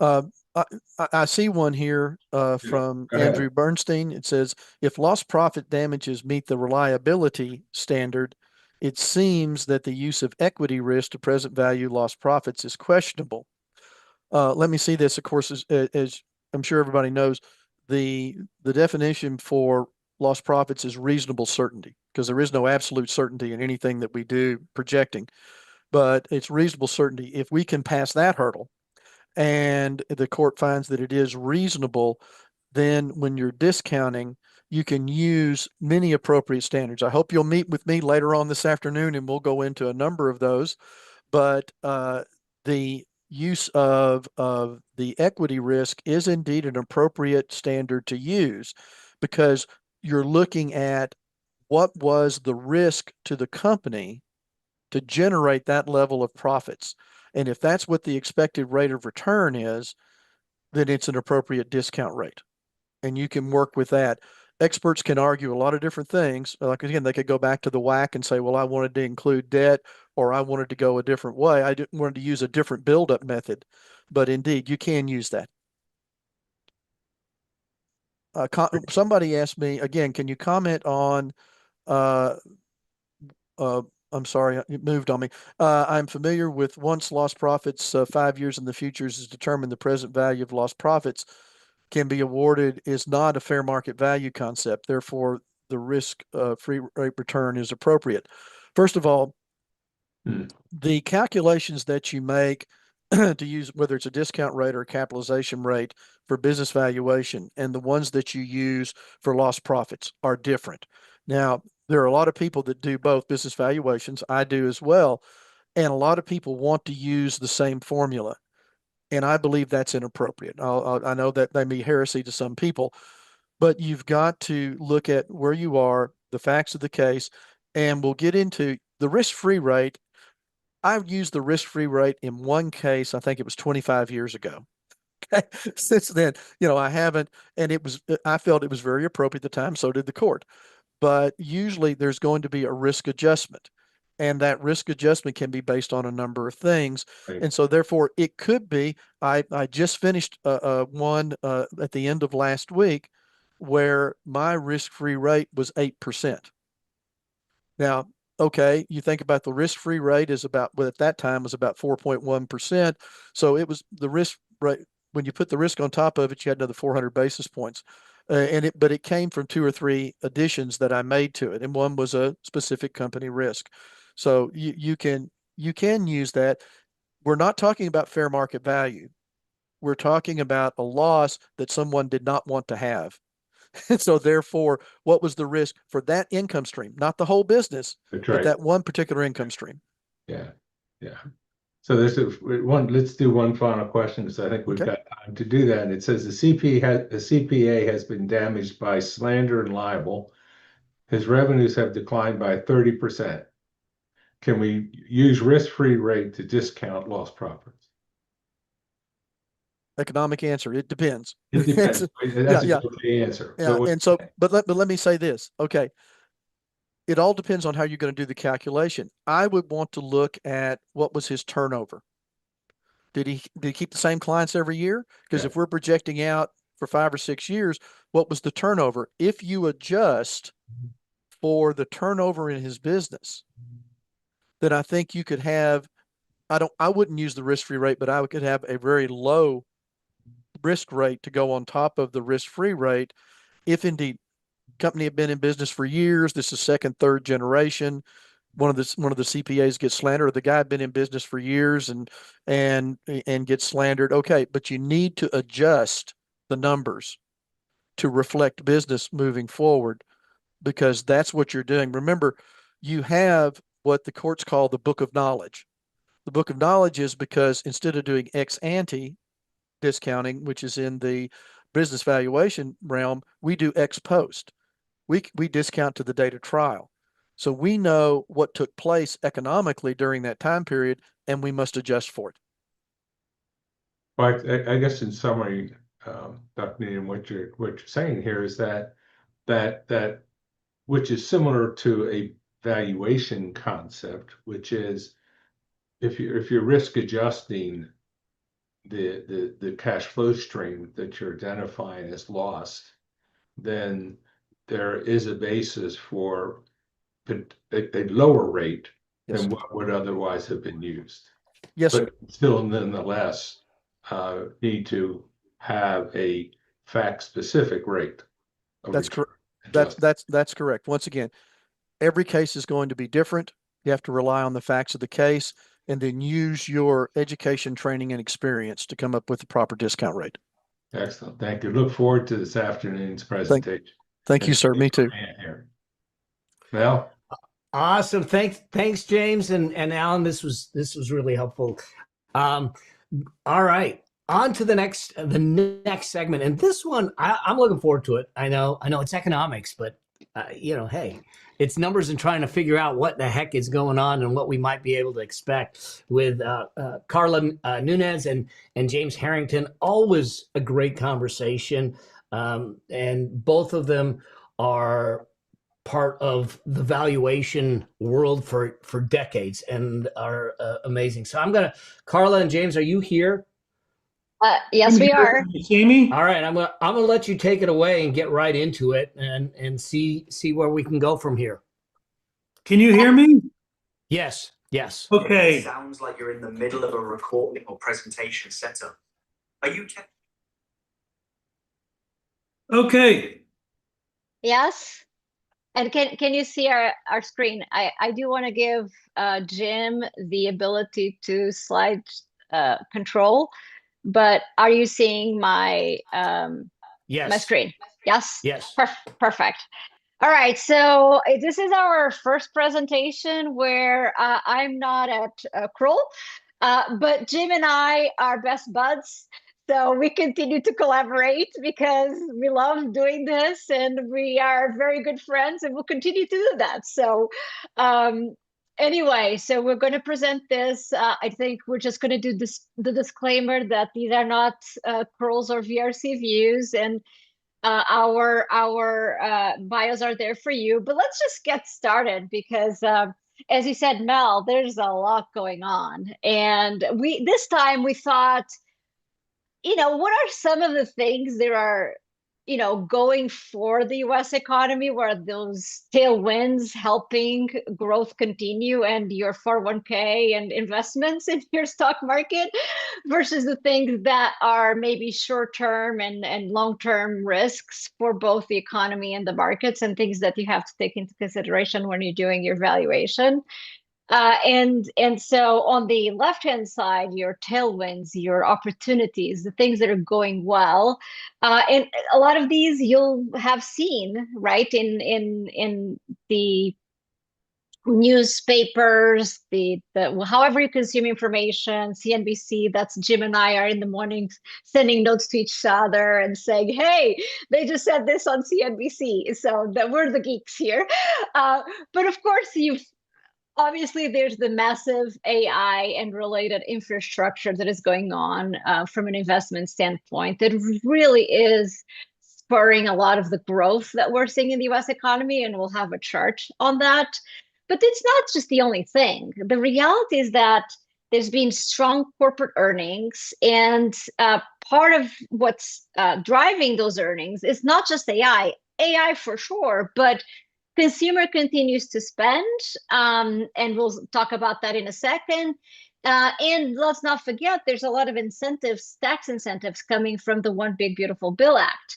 I see one here from Andrew Bernstein. It says, if lost profit damages meet the reliability standard, it seems that the use of equity risk to present value lost profits is questionable. Let me see this. Of course, as I'm sure everybody knows, the definition for lost profits is reasonable certainty, because there is no absolute certainty in anything that we do projecting, but it's reasonable certainty. If we can pass that hurdle, and the court finds that it is reasonable, then when you're discounting, you can use many appropriate standards. I hope you'll meet with me later on this afternoon, and we'll go into a number of those. But the use of the equity risk is indeed an appropriate standard to use, because you're looking at what was the risk to the company to generate that level of profits. And if that's what the expected rate of return is, then it's an appropriate discount rate. And you can work with that. Experts can argue a lot of different things. Like, again, they could go back to the WAC and say, well, I wanted to include debt, or I wanted to go a different way. I wanted to use a different buildup method. But indeed, you can use that. Somebody asked me, again, can you comment on I'm sorry, it moved on me. I'm familiar with once lost profits, 5 years in the futures is determined the present value of lost profits can be awarded is not a fair market value concept. Therefore, the risk free rate return is appropriate. First of all, the calculations that you make to use, whether it's a discount rate or a capitalization rate for business valuation, and the ones that you use for lost profits are different. Now, there are a lot of people that do both business valuations. I do as well. And a lot of people want to use the same formula. And I believe that's inappropriate. I know that may be heresy to some people, but you've got to look at where you are, the facts of the case, and we'll get into the risk-free rate. I've used the risk-free rate in one case, I think it was 25 years ago. Okay. Since then, I haven't, and I felt it was very appropriate at the time. So did the court. But usually there's going to be a risk adjustment, and that risk adjustment can be based on a number of things. Right. And so therefore it could be, I just finished one at the end of last week where my risk-free rate was 8%. Now, okay, you think about the risk-free rate is about, well, at that time was about 4.1%. So it was the risk rate, when you put the risk on top of it, you had another 400 basis points. But it came from 2 or 3 additions that I made to it, and one was a specific company risk. So you can use that. We're not talking about fair market value. We're talking about a loss that someone did not want to have. And so therefore, what was the risk for that income stream? Not the whole business, but that one particular income stream. Yeah. So there's let's do one final question, because I think we've got time to do that. And it says the CPA has been damaged by slander and libel. His revenues have declined by 30%. Can we use risk-free rate to discount lost profits? Economic answer. It depends. It depends. That's a good answer. Yeah. And so, but let me say this. Okay. It all depends on how you're going to do the calculation. I would want to look at what was his turnover. Did he keep the same clients every year? Because if we're projecting out for 5 or 6 years, what was the turnover? If you adjust for the turnover in his business, then I think you could have, I wouldn't use the risk-free rate, but I could have a very low risk rate to go on top of the risk-free rate. If indeed company had been in business for years, this is second, third generation, one of the CPAs gets slandered, or the guy had been in business for years and gets slandered. Okay, but you need to adjust the numbers to reflect business moving forward, because that's what you're doing. Remember, you have what the courts call the book of knowledge. The book of knowledge is because instead of doing ex ante discounting, which is in the business valuation realm, we do ex post. We discount to the date of trial. So we know what took place economically during that time period, and we must adjust for it. Well, I guess in summary, Dr. Needham, what you're saying here is that which is similar to a valuation concept, which is if you're risk adjusting the cash flow stream that you're identifying as lost, then there is a basis for a lower rate Yes. than what would otherwise have been used. Yes, sir. But still, nonetheless, need to have a fact-specific rate. That's correct. That's correct. Once again, every case is going to be different. You have to rely on the facts of the case and then use your education, training, and experience to come up with the proper discount rate. Excellent. Thank you. Look forward to this afternoon's presentation. Thank you, sir. Me too. Well, awesome. Thanks, James and Allyn. This was really helpful. All right. On to the next segment, and this one I'm looking forward to it. I know it's economics, but hey, it's numbers and trying to figure out what the heck is going on and what we might be able to expect with Carla Nunes and James Harrington. Always a great conversation, and both of them are part of the valuation world for decades and are amazing. So Carla and James, are you here? Yes, we are. Can you see me? All right, I'm gonna let you take it away and get right into it and see where we can go from here. Can you hear me? Yes. Okay. It sounds like you're in the middle of a recording or presentation setup. Are you? Okay. Yes. And can you see our screen? I do want to give Jim the ability to slide control, but are you seeing my yes. my screen? Yes. Yes. Perfect. All right. So this is our first presentation where I'm not at Kroll, but Jim and I are best buds. So we continue to collaborate because we love doing this and we are very good friends and we'll continue to do that. So anyway, so we're going to present this. I think we're just going to do the disclaimer that these are not Kroll's or VRC views, and our bios are there for you. But let's just get started because as you said, Mel, there's a lot going on. And this time we thought, what are some of the things that are, going for the US economy? What are those tailwinds helping growth continue and your 401k and investments in your stock market versus the things that are maybe short-term and long-term risks for both the economy and the markets and things that you have to take into consideration when you're doing your valuation. And so on the left-hand side, your tailwinds, your opportunities, the things that are going well, and a lot of these you'll have seen, right, in the newspapers, the however you consume information, CNBC. That's Jim and I are in the mornings sending notes to each other and saying, "Hey, they just said this on CNBC," so that we're the geeks here. But of course, obviously, there's the massive AI and related infrastructure that is going on from an investment standpoint that really is spurring a lot of the growth that we're seeing in the US economy, and we'll have a chart on that. But it's not just the only thing. The reality is that there's been strong corporate earnings, and part of what's driving those earnings is not just AI for sure, but consumer continues to spend, and we'll talk about that in a second. And let's not forget, there's a lot of incentives, tax incentives coming from the One Big Beautiful Bill Act,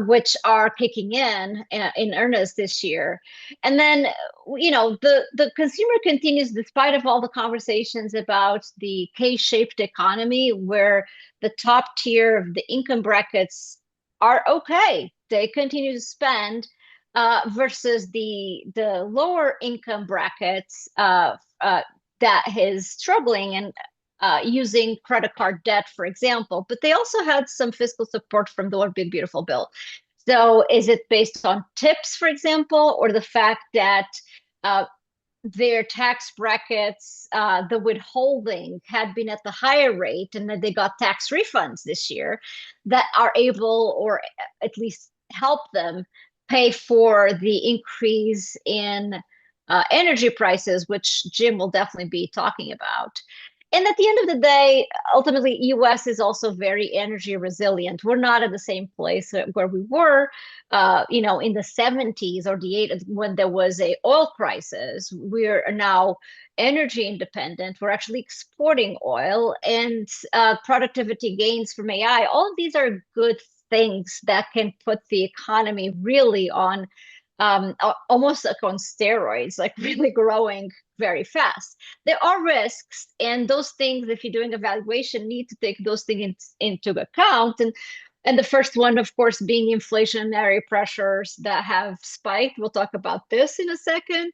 which are kicking in earnest this year. And then, the consumer continues, despite of all the conversations about the K-shaped economy, where the top tier of the income brackets are okay. They continue to spend. Versus the lower income brackets that is struggling. And using credit card debt, for example, but they also had some fiscal support from the One Big Beautiful Bill. So is it based on tips, for example, or the fact that their tax brackets, the withholding had been at the higher rate and that they got tax refunds this year that are able, or at least help them pay for the increase in energy prices, which Jim will definitely be talking about. And at the end of the day, ultimately, US is also very energy resilient. We're not at the same place where we were, in the 70s or the 80s when there was a oil crisis. We're now energy independent. We're actually exporting oil, and productivity gains from AI. All of these are good things that can put the economy really on almost like on steroids, like really growing very fast. There are risks, and those things, if you're doing evaluation, need to take those things into account. And the first one, of course, being inflationary pressures that have spiked. We'll talk about this in a second.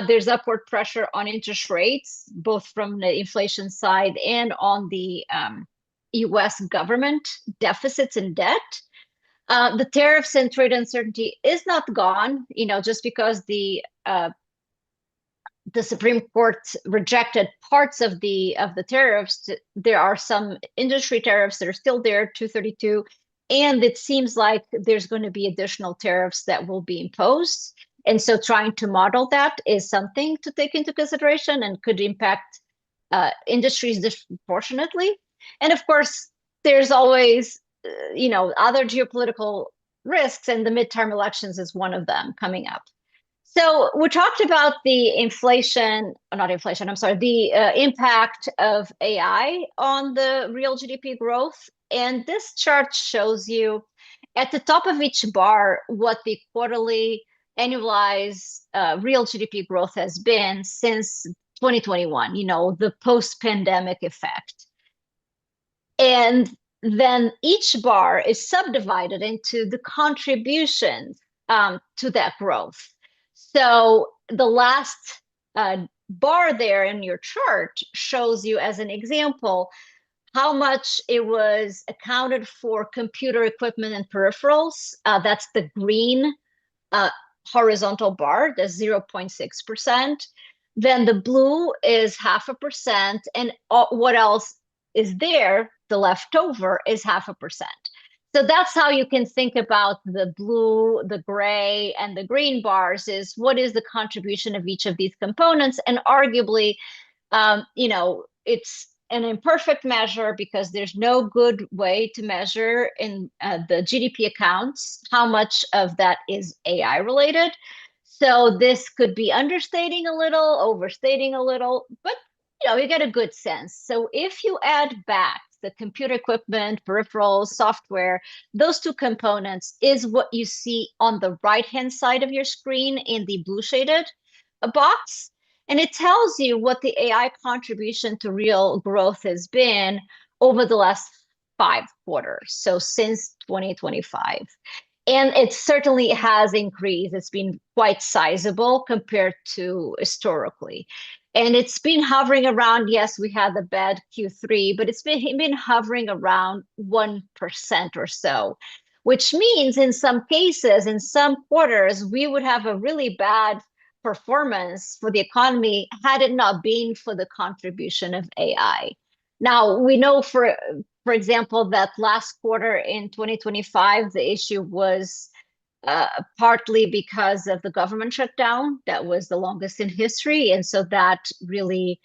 There's upward pressure on interest rates, both from the inflation side and on the US government deficits and debt. The tariffs and trade uncertainty is not gone, just because the Supreme Court rejected parts of the tariffs. There are some industry tariffs that are still there, 232, and it seems like there's going to be additional tariffs that will be imposed. And so trying to model that is something to take into consideration and could impact industries disproportionately. And of course, there's always other geopolitical risks, and the midterm elections is one of them coming up. So we talked about the the impact of AI on the real GDP growth. And this chart shows you at the top of each bar what the quarterly annualized real GDP growth has been since 2021, the post-pandemic effect. And then each bar is subdivided into the contributions to that growth. So the last bar there in your chart shows you, as an example, how much it was accounted for computer equipment and peripherals. That's the green horizontal bar, that's 0.6%. Then the blue is 0.5%, and what else is there, the leftover, is 0.5%. So that's how you can think about the blue, the gray, and the green bars, is what is the contribution of each of these components. And arguably, it's an imperfect measure because there's no good way to measure in the GDP accounts how much of that is AI related. So this could be understating a little, overstating a little, but you get a good sense. So if you add back the computer equipment, peripherals, software, those two components is what you see on the right-hand side of your screen in the blue shaded box. And it tells you what the AI contribution to real growth has been over the last 5 quarters, so since 2025. And it certainly has increased. It's been quite sizable compared to historically. And it's been hovering around, yes, we had the bad Q3, but it's been hovering around 1% or so, which means in some cases, in some quarters, we would have a really bad performance for the economy had it not been for the contribution of AI. Now, we know, for example, that last quarter in 2025, the issue was partly because of the government shutdown. That was the longest in history. And so that really,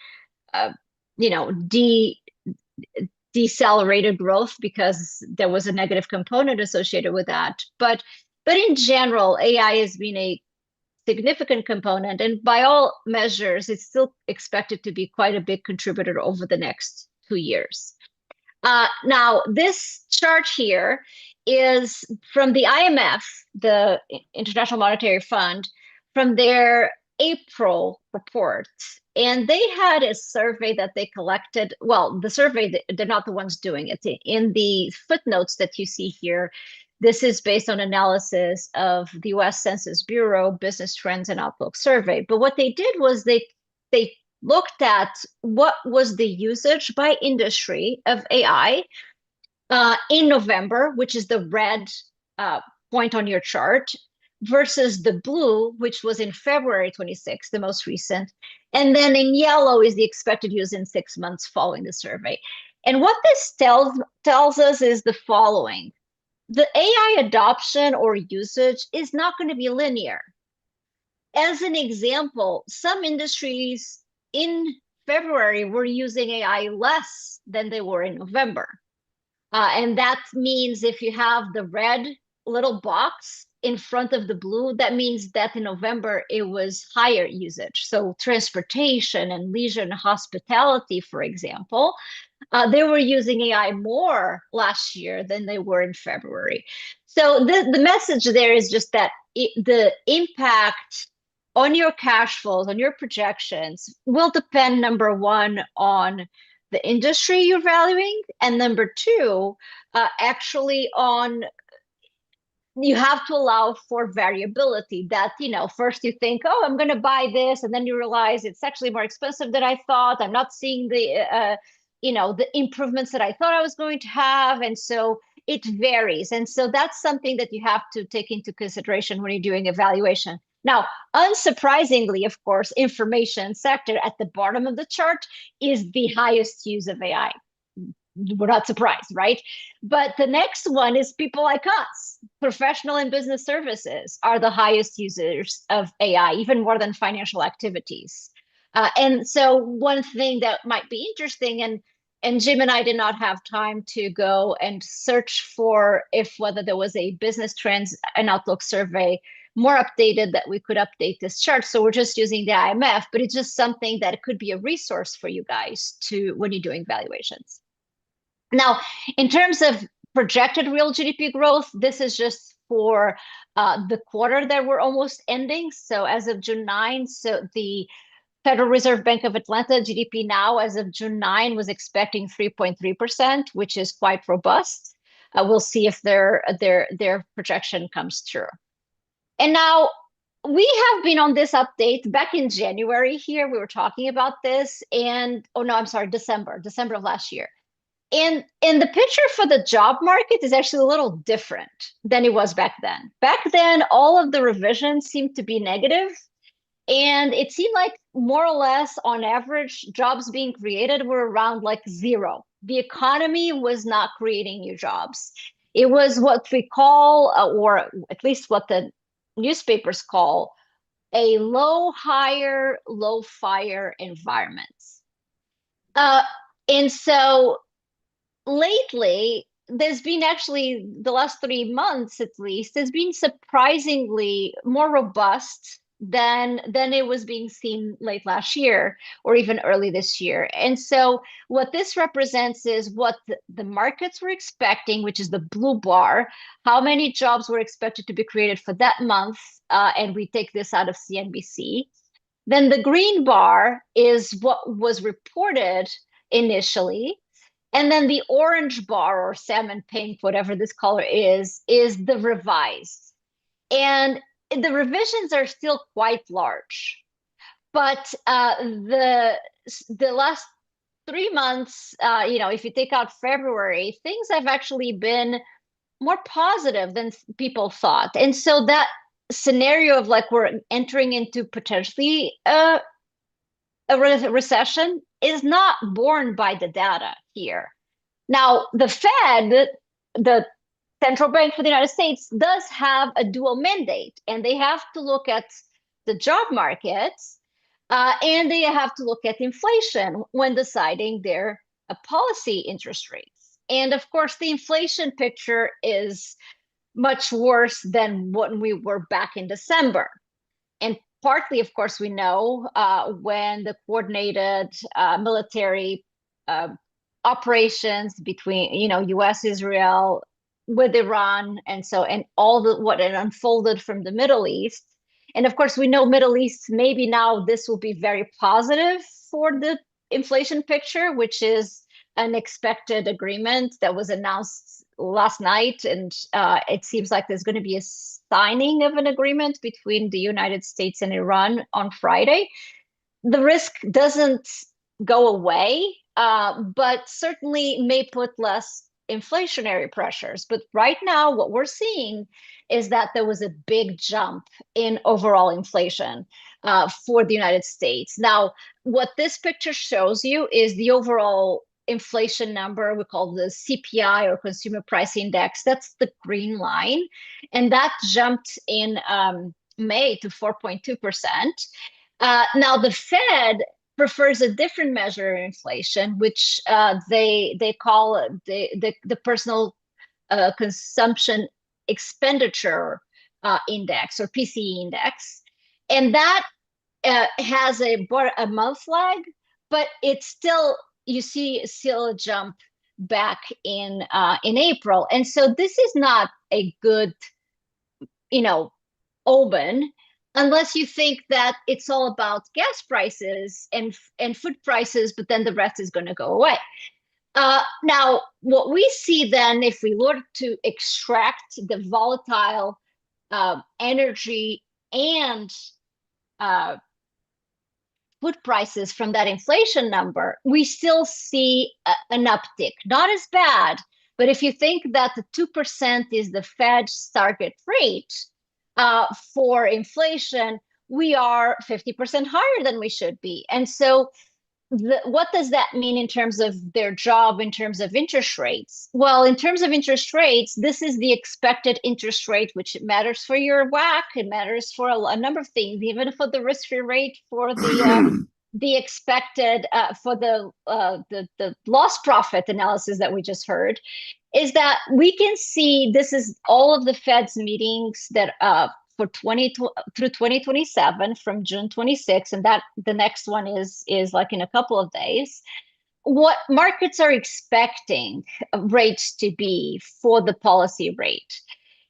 decelerated growth because there was a negative component associated with that. But in general, AI has been a significant component, and by all measures, it's still expected to be quite a big contributor over the next 2 years. Now, this chart here is from the IMF, the International Monetary Fund, from their April report. And they had a survey that they collected. Well, the survey, they're not the ones doing it. In the footnotes that you see here, this is based on analysis of the US Census Bureau Business Trends and Outlook survey. But what they did was they looked at what was the usage by industry of AI in November, which is the red point on your chart, versus the blue, which was in February 26th, the most recent. And then in yellow is the expected use in 6 months following the survey. And what this tells us is the following. The AI adoption or usage is not going to be linear. As an example, some industries in February were using AI less than they were in November. And that means if you have the red little box in front of the blue, that means that in November it was higher usage. So transportation and leisure and hospitality, for example, they were using AI more last year than they were in February. So the message there is just that the impact on your cash flows, on your projections, will depend, number one, on the industry you're valuing, and number two, actually on, you have to allow for variability that, first you think, oh, I'm going to buy this, and then you realize it's actually more expensive than I thought. I'm not seeing the, the improvements that I thought I was going to have. And so it varies. And so that's something that you have to take into consideration when you're doing evaluation. Now, unsurprisingly, of course, information sector at the bottom of the chart is the highest use of AI. We're not surprised, right? But the next one is people like us. Professional and business services are the highest users of AI, even more than financial activities. And so one thing that might be interesting, and Jim and I did not have time to go and search for whether there was a business trends and outlook survey more updated that we could update this chart. So we're just using the IMF, but it's just something that could be a resource for you guys when you're doing valuations. Now, in terms of projected real GDP growth, this is just for the quarter that we're almost ending. So as of June 9, so the Federal Reserve Bank of Atlanta GDP now as of June 9 was expecting 3.3%, which is quite robust. We'll see if their projection comes true. And now we have been on this update back in January here. We were talking about this December of last year. And the picture for the job market is actually a little different than it was back then. Back then, all of the revisions seemed to be negative. And it seemed like more or less on average, jobs being created were around like zero. The economy was not creating new jobs. It was what we call, or at least what the newspapers call, a low hire, low fire environment. And so lately, there's been actually, the last 3 months at least, has been surprisingly more robust than it was being seen late last year or even early this year. And so what this represents is what the markets were expecting, which is the blue bar, how many jobs were expected to be created for that month, and we take this out of CNBC. Then the green bar is what was reported initially. And then the orange bar or salmon pink, whatever this color is the revised. And the revisions are still quite large. But the last 3 months, if you take out February, things have actually been more positive than people thought. And so that scenario of like we're entering into potentially a recession is not borne by the data here. Now, the Fed, the central bank for the United States, does have a dual mandate, and they have to look at the job market, and they have to look at inflation when deciding their policy interest rates. And of course, the inflation picture is much worse than what we were back in December. And partly, of course, we know when the coordinated military operations between, U.S., Israel, with Iran, and all what it unfolded from the Middle East. And of course, we know Middle East, maybe now this will be very positive for the inflation picture, which is an expected agreement that was announced last night. And it seems like there's going to be a signing of an agreement between the United States and Iran on Friday. the risk doesn't go away, but certainly may put less inflationary pressures. But right now, what we're seeing is that there was a big jump in overall inflation for the United States. Now, what this picture shows you is the overall inflation number we call the CPI, or Consumer Price Index. That's the green line. And that jumped in May to 4.2%. Now, the Fed prefers a different measure of inflation, which they call the personal consumption expenditure index, or PCE index. And that has a month lag, but it's still, you see still a jump back in April. And so this is not a good, omen, unless you think that it's all about gas prices and food prices, but then the rest is going to go away. Now, what we see then, if we look to extract the volatile energy and food prices from that inflation number, we still see an uptick. Not as bad, but if you think that the 2% is the Fed's target rate for inflation, we are 50% higher than we should be. And so what does that mean in terms of their job, in terms of interest rates? Well, in terms of interest rates, this is the expected interest rate, which matters for your WACC. It matters for a number of things, even for the risk-free rate, for the expected, for the loss profit analysis that we just heard, is that we can see this is all of the Fed's meetings that for through 2027 from June 26, and that the next one is like in a couple of days, what markets are expecting rates to be for the policy rate.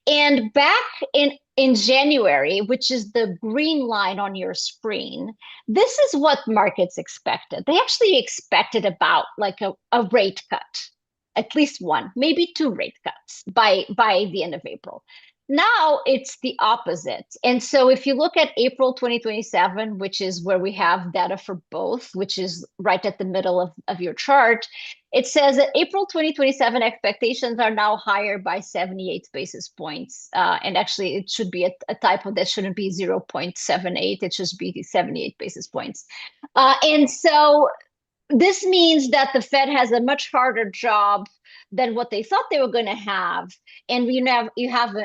And back in January, which is the green line on your screen, this is what markets expected. They actually expected about like a rate cut, at least one, maybe two rate cuts by the end of April. Now it's the opposite. And so if you look at April 2027, which is where we have data for both, which is right at the middle of your chart, it says that April 2027 expectations are now higher by 78 basis points. And actually, it should be a typo. That shouldn't be 0.78. It should be 78 basis points. And so this means that the Fed has a much harder job than what they thought they were going to have. And you have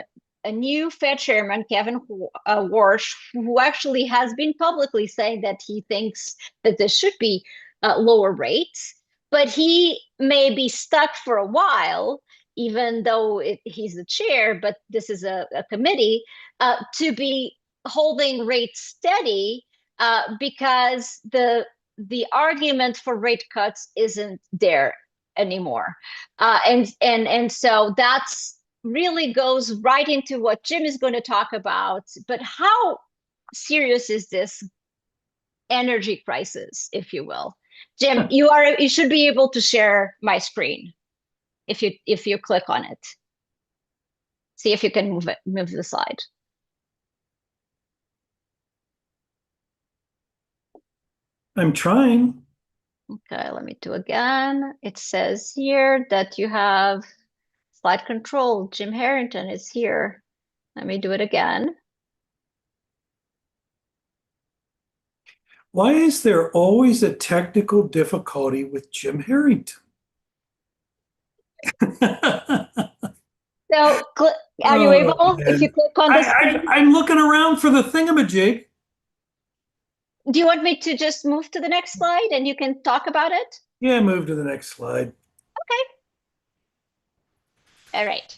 a new Fed chairman, Kevin Warsh, who actually has been publicly saying that he thinks that there should be lower rates, but he may be stuck for a while, even though he's the chair, but this is a committee, to be holding rates steady because the argument for rate cuts isn't there anymore. And so that's really goes right into what Jim is going to talk about. But how serious is this energy crisis, if you will? Jim, you should be able to share my screen if you click on it. See if you can move the slide. I'm trying. Okay, let me do again. It says here that you have slide control. Jim Harrington is here. Let me do it again. Why is there always a technical difficulty with Jim Harrington? So, are you able, if you click on this? I'm looking around for the thingamajig. Do you want me to just move to the next slide and you can talk about it? Yeah, move to the next slide. Okay. All right.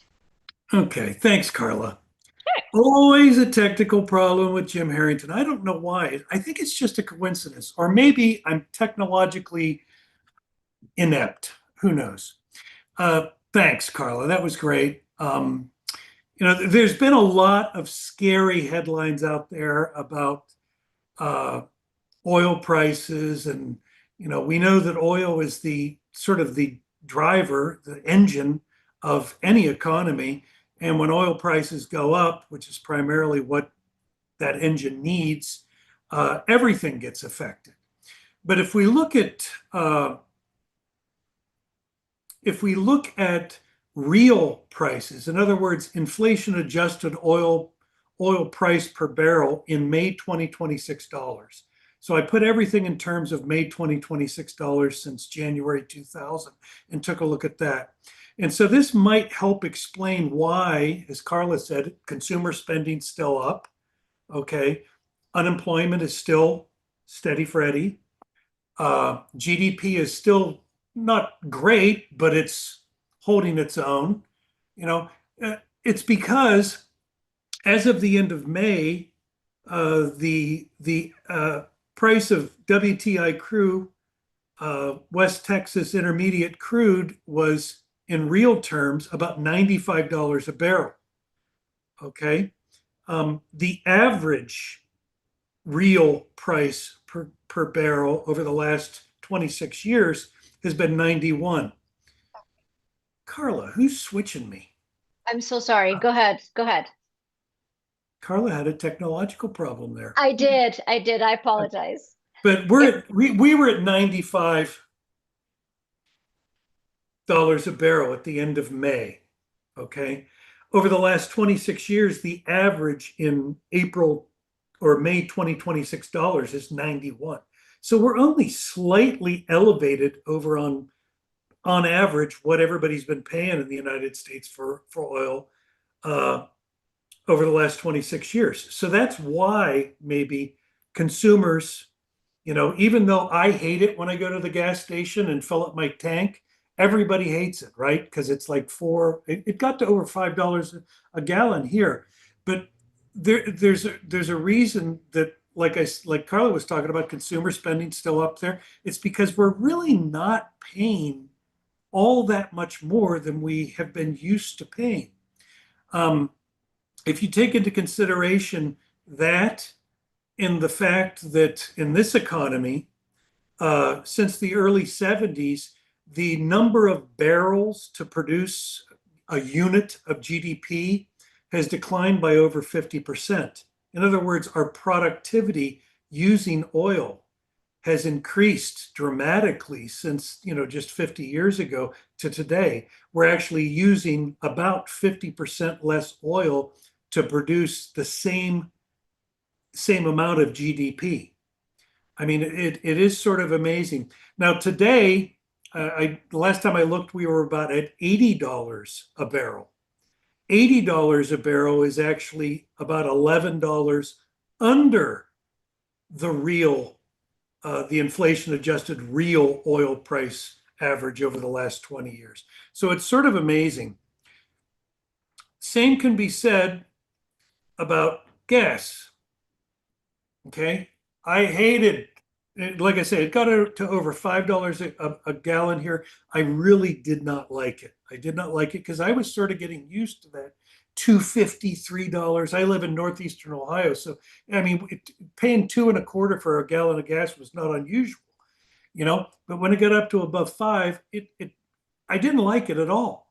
Okay, thanks, Carla. Sure. Always a technical problem with Jim Harrington. I don't know why. I think it's just a coincidence. Or maybe I'm technologically inept. Who knows? Thanks, Carla. That was great. There's been a lot of scary headlines out there about oil prices, and we know that oil is the sort of the driver, the engine of any economy. And when oil prices go up, which is primarily what that engine needs, everything gets affected. But if we look at real prices, in other words, inflation adjusted oil price per barrel in May 2026 dollars. So I put everything in terms of May 2026 dollars since January 2000 and took a look at that. And so this might help explain why, as Carla said, consumer spending's still up. Okay. Unemployment is still steady Freddy. GDP is still not great, but it's holding its own. It's because as of the end of May, the price of WTI crude, West Texas Intermediate crude, was in real terms about $95 a barrel. Okay, the average real price per barrel over the last 26 years has been 91. Carla, who's switching me? I'm so sorry. Go ahead. Go ahead. Carla had a technological problem there. I did. I apologize. But we were at $95 a barrel at the end of May. Okay. Over the last 26 years, the average in April or May 2026 dollars is 91. So we're only slightly elevated over on average what everybody's been paying in the United States for oil over the last 26 years. So that's why maybe consumers, even though I hate it when I go to the gas station and fill up my tank, everybody hates it, right? Because it's like it got to over $5 a gallon here. But there's a reason that, like Carla was talking about, consumer spending still up there. It's because we're really not paying all that much more than we have been used to paying. If you take into consideration that, in the fact that in this economy, since the early 70s, the number of barrels to produce a unit of GDP has declined by over 50%. In other words, our productivity using oil has increased dramatically since, just 50 years ago to today. We're actually using about 50% less oil to produce the same amount of GDP. I mean, it is sort of amazing. Now today, the last time I looked, we were about at $80 a barrel. $80 a barrel is actually about $11 under the inflation adjusted real oil price average over the last 20 years. So it's sort of amazing. Same can be said about gas. Okay, I hated, like I said, it got to over $5 a gallon here. I really did not like it. I did not like it because I was sort of getting used to that $2.50, $3. I live in northeastern Ohio, so I mean, paying $2.25 for a gallon of gas was not unusual, But when it got up to above $5, I didn't like it at all.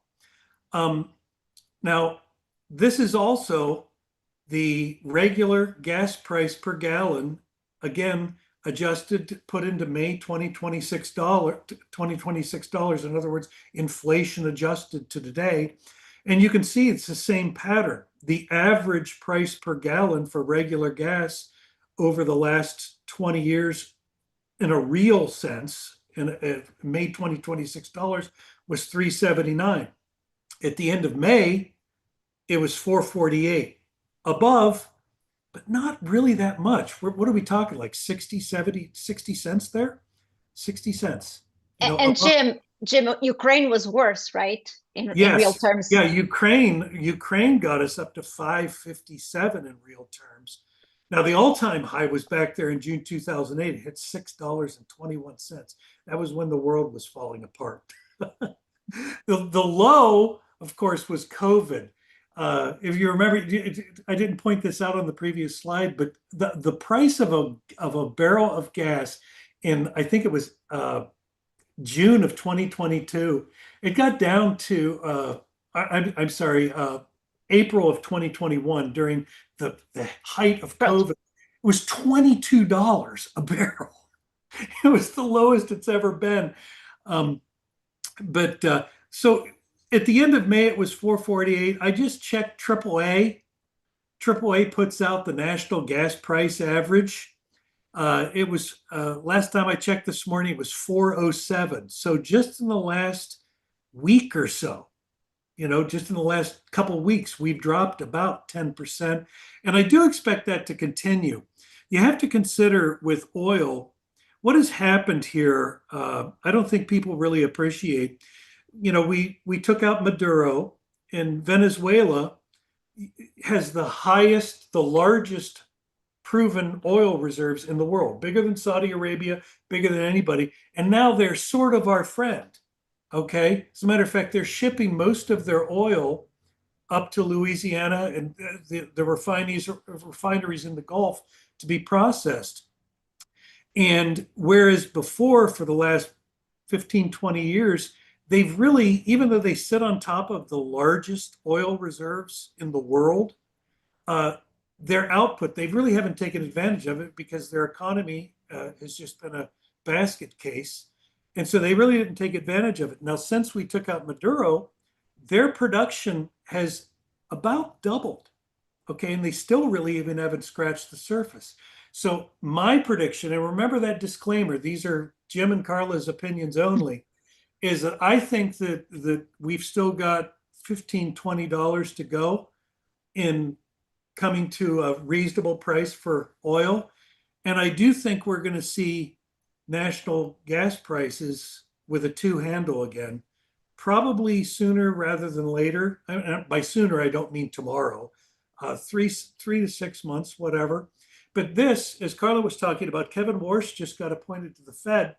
Now, this is also the regular gas price per gallon, again, adjusted, put into May 2026 dollars. In other words, inflation adjusted to today. And you can see it's the same pattern. The average price per gallon for regular gas over the last 20 years, in a real sense, in May 2026 dollars, was $3.79. At the end of May, it was $4.48. Above, but not really that much. What are we talking, like 60, 70, 60 cents there? 60 cents. And Jim, Ukraine was worse, right? In real terms. Yeah, Ukraine got us up to $5.57 in real terms. Now, the all-time high was back there in June 2008. It hit $6.21. That was when the world was falling apart. The low, of course, was COVID. If you remember, I didn't point this out on the previous slide, but the price of a barrel of gas in, I think it was June of 2022, it got down to I'm sorry, April of 2021, during the height of COVID. It was $22 a barrel. It was the lowest it's ever been. So at the end of May, it was 448. I just checked AAA. AAA puts out the national gas price average. It was last time I checked this morning, it was 407. So just in the last week or so, just in the last couple of weeks, we've dropped about 10%. And I do expect that to continue. You have to consider with oil, what has happened here. I don't think people really appreciate. We took out Maduro, and Venezuela has the largest proven oil reserves in the world, bigger than Saudi Arabia, bigger than anybody. And now they're sort of our friend. Okay. As a matter of fact, they're shipping most of their oil up to Louisiana and the refineries in the Gulf to be processed. And whereas before, for the last 15, 20 years, they've really, even though they sit on top of the largest oil reserves in the world, their output, they really haven't taken advantage of it because their economy has just been a basket case. And so they really didn't take advantage of it. Now, since we took out Maduro, their production has about doubled. Okay. And they still really even haven't scratched the surface. So my prediction, and remember that disclaimer, these are Jim and Carla's opinions only, is that I think that we've still got $15, $20 to go in coming to a reasonable price for oil. And I do think we're going to see national gas prices with a 2 handle again, probably sooner rather than later. By sooner, I don't mean tomorrow, 3 to 6 months, whatever. But this, as Carla was talking about, Kevin Warsh just got appointed to the Fed.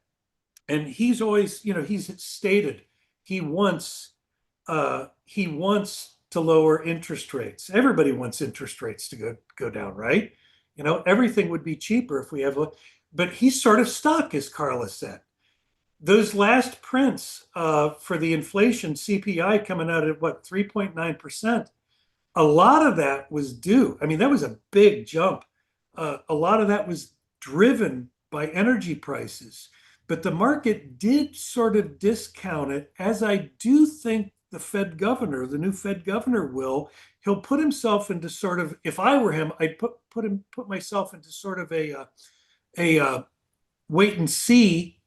And he's always, he's stated he wants to lower interest rates. Everybody wants interest rates to go down, right? Everything would be cheaper if we have, but he's sort of stuck, as Carla said. Those last prints for the inflation CPI coming out at 3.9%. A lot of that was due. I mean, that was a big jump. A lot of that was driven by energy prices, but the market did sort of discount it, as I do think the new Fed governor he'll put himself into sort of, if I were him, I'd put myself into sort of a wait and see,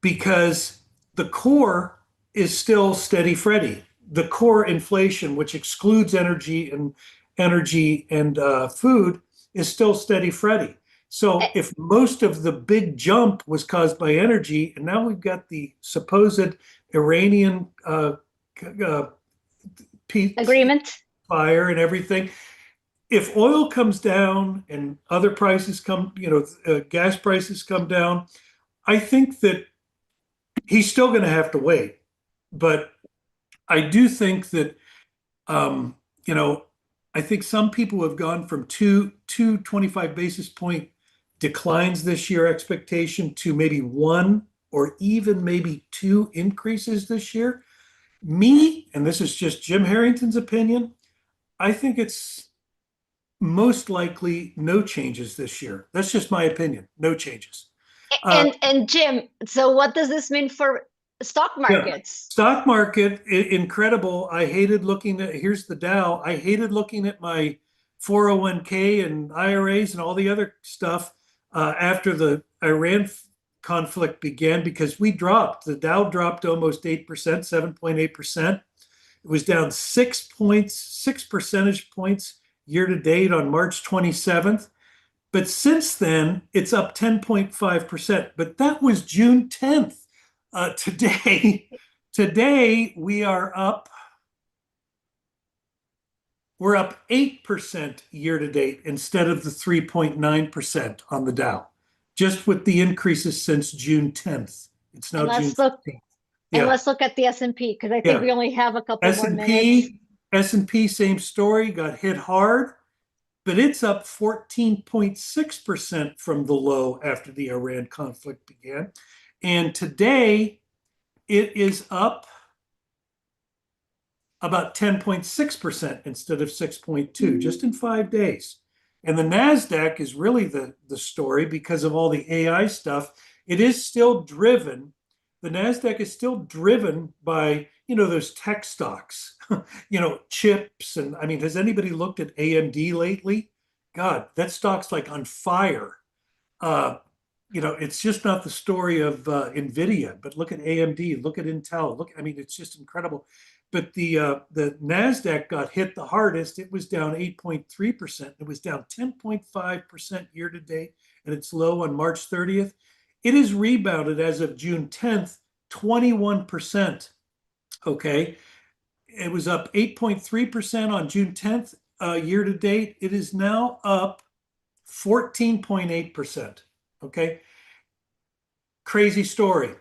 because the core is still steady Freddy. The core inflation, which excludes energy and food, is still steady Freddy. So if most of the big jump was caused by energy, and now we've got the supposed Iranian peace agreement fire and everything, if oil comes down and other prices come, gas prices come down, I think that he's still going to have to wait. But I do think that, I think some people have gone from two 25 basis point declines this year expectation to maybe 1 or even maybe 2 increases this year. Me, and this is just Jim Harrington's opinion, I think it's most likely no changes this year. That's just my opinion. No changes. And Jim, so what does this mean for stock markets? Yeah. Stock market, incredible. I hated looking at, here's the Dow. I hated looking at my 401k and IRAs and all the other stuff after the Iran conflict began, because the Dow dropped almost 8%, 7.8%. It was down 6 percentage points year to date on March 27th. But since then, it's up 10.5%. But that was June 10th. Today we are up. We're up 8% year to date instead of the 3.9% on the Dow, just with the increases since June 10th. It's now June 15th. And let's look at the S&P, because I think we only have a couple more minutes. S&P, same story, got hit hard, but it's up 14.6% from the low after the Iran conflict began. And today it is up about 10.6% instead of 6.2, just in 5 days. And the NASDAQ is really the story because of all the AI stuff. It is still driven. The NASDAQ is still driven by, those tech stocks, chips. And I mean, has anybody looked at AMD lately? God, that stock's like on fire. It's just not the story of NVIDIA, but look at AMD, look at Intel. I mean, it's just incredible. But the NASDAQ got hit the hardest. It was down 8.3%. It was down 10.5% year to date, and it's low on March 30th. It is rebounded as of June 10th, 21%. Okay. It was up 8.3% on June 10th. Year to date, it is now up 14.8%. Okay. Crazy story.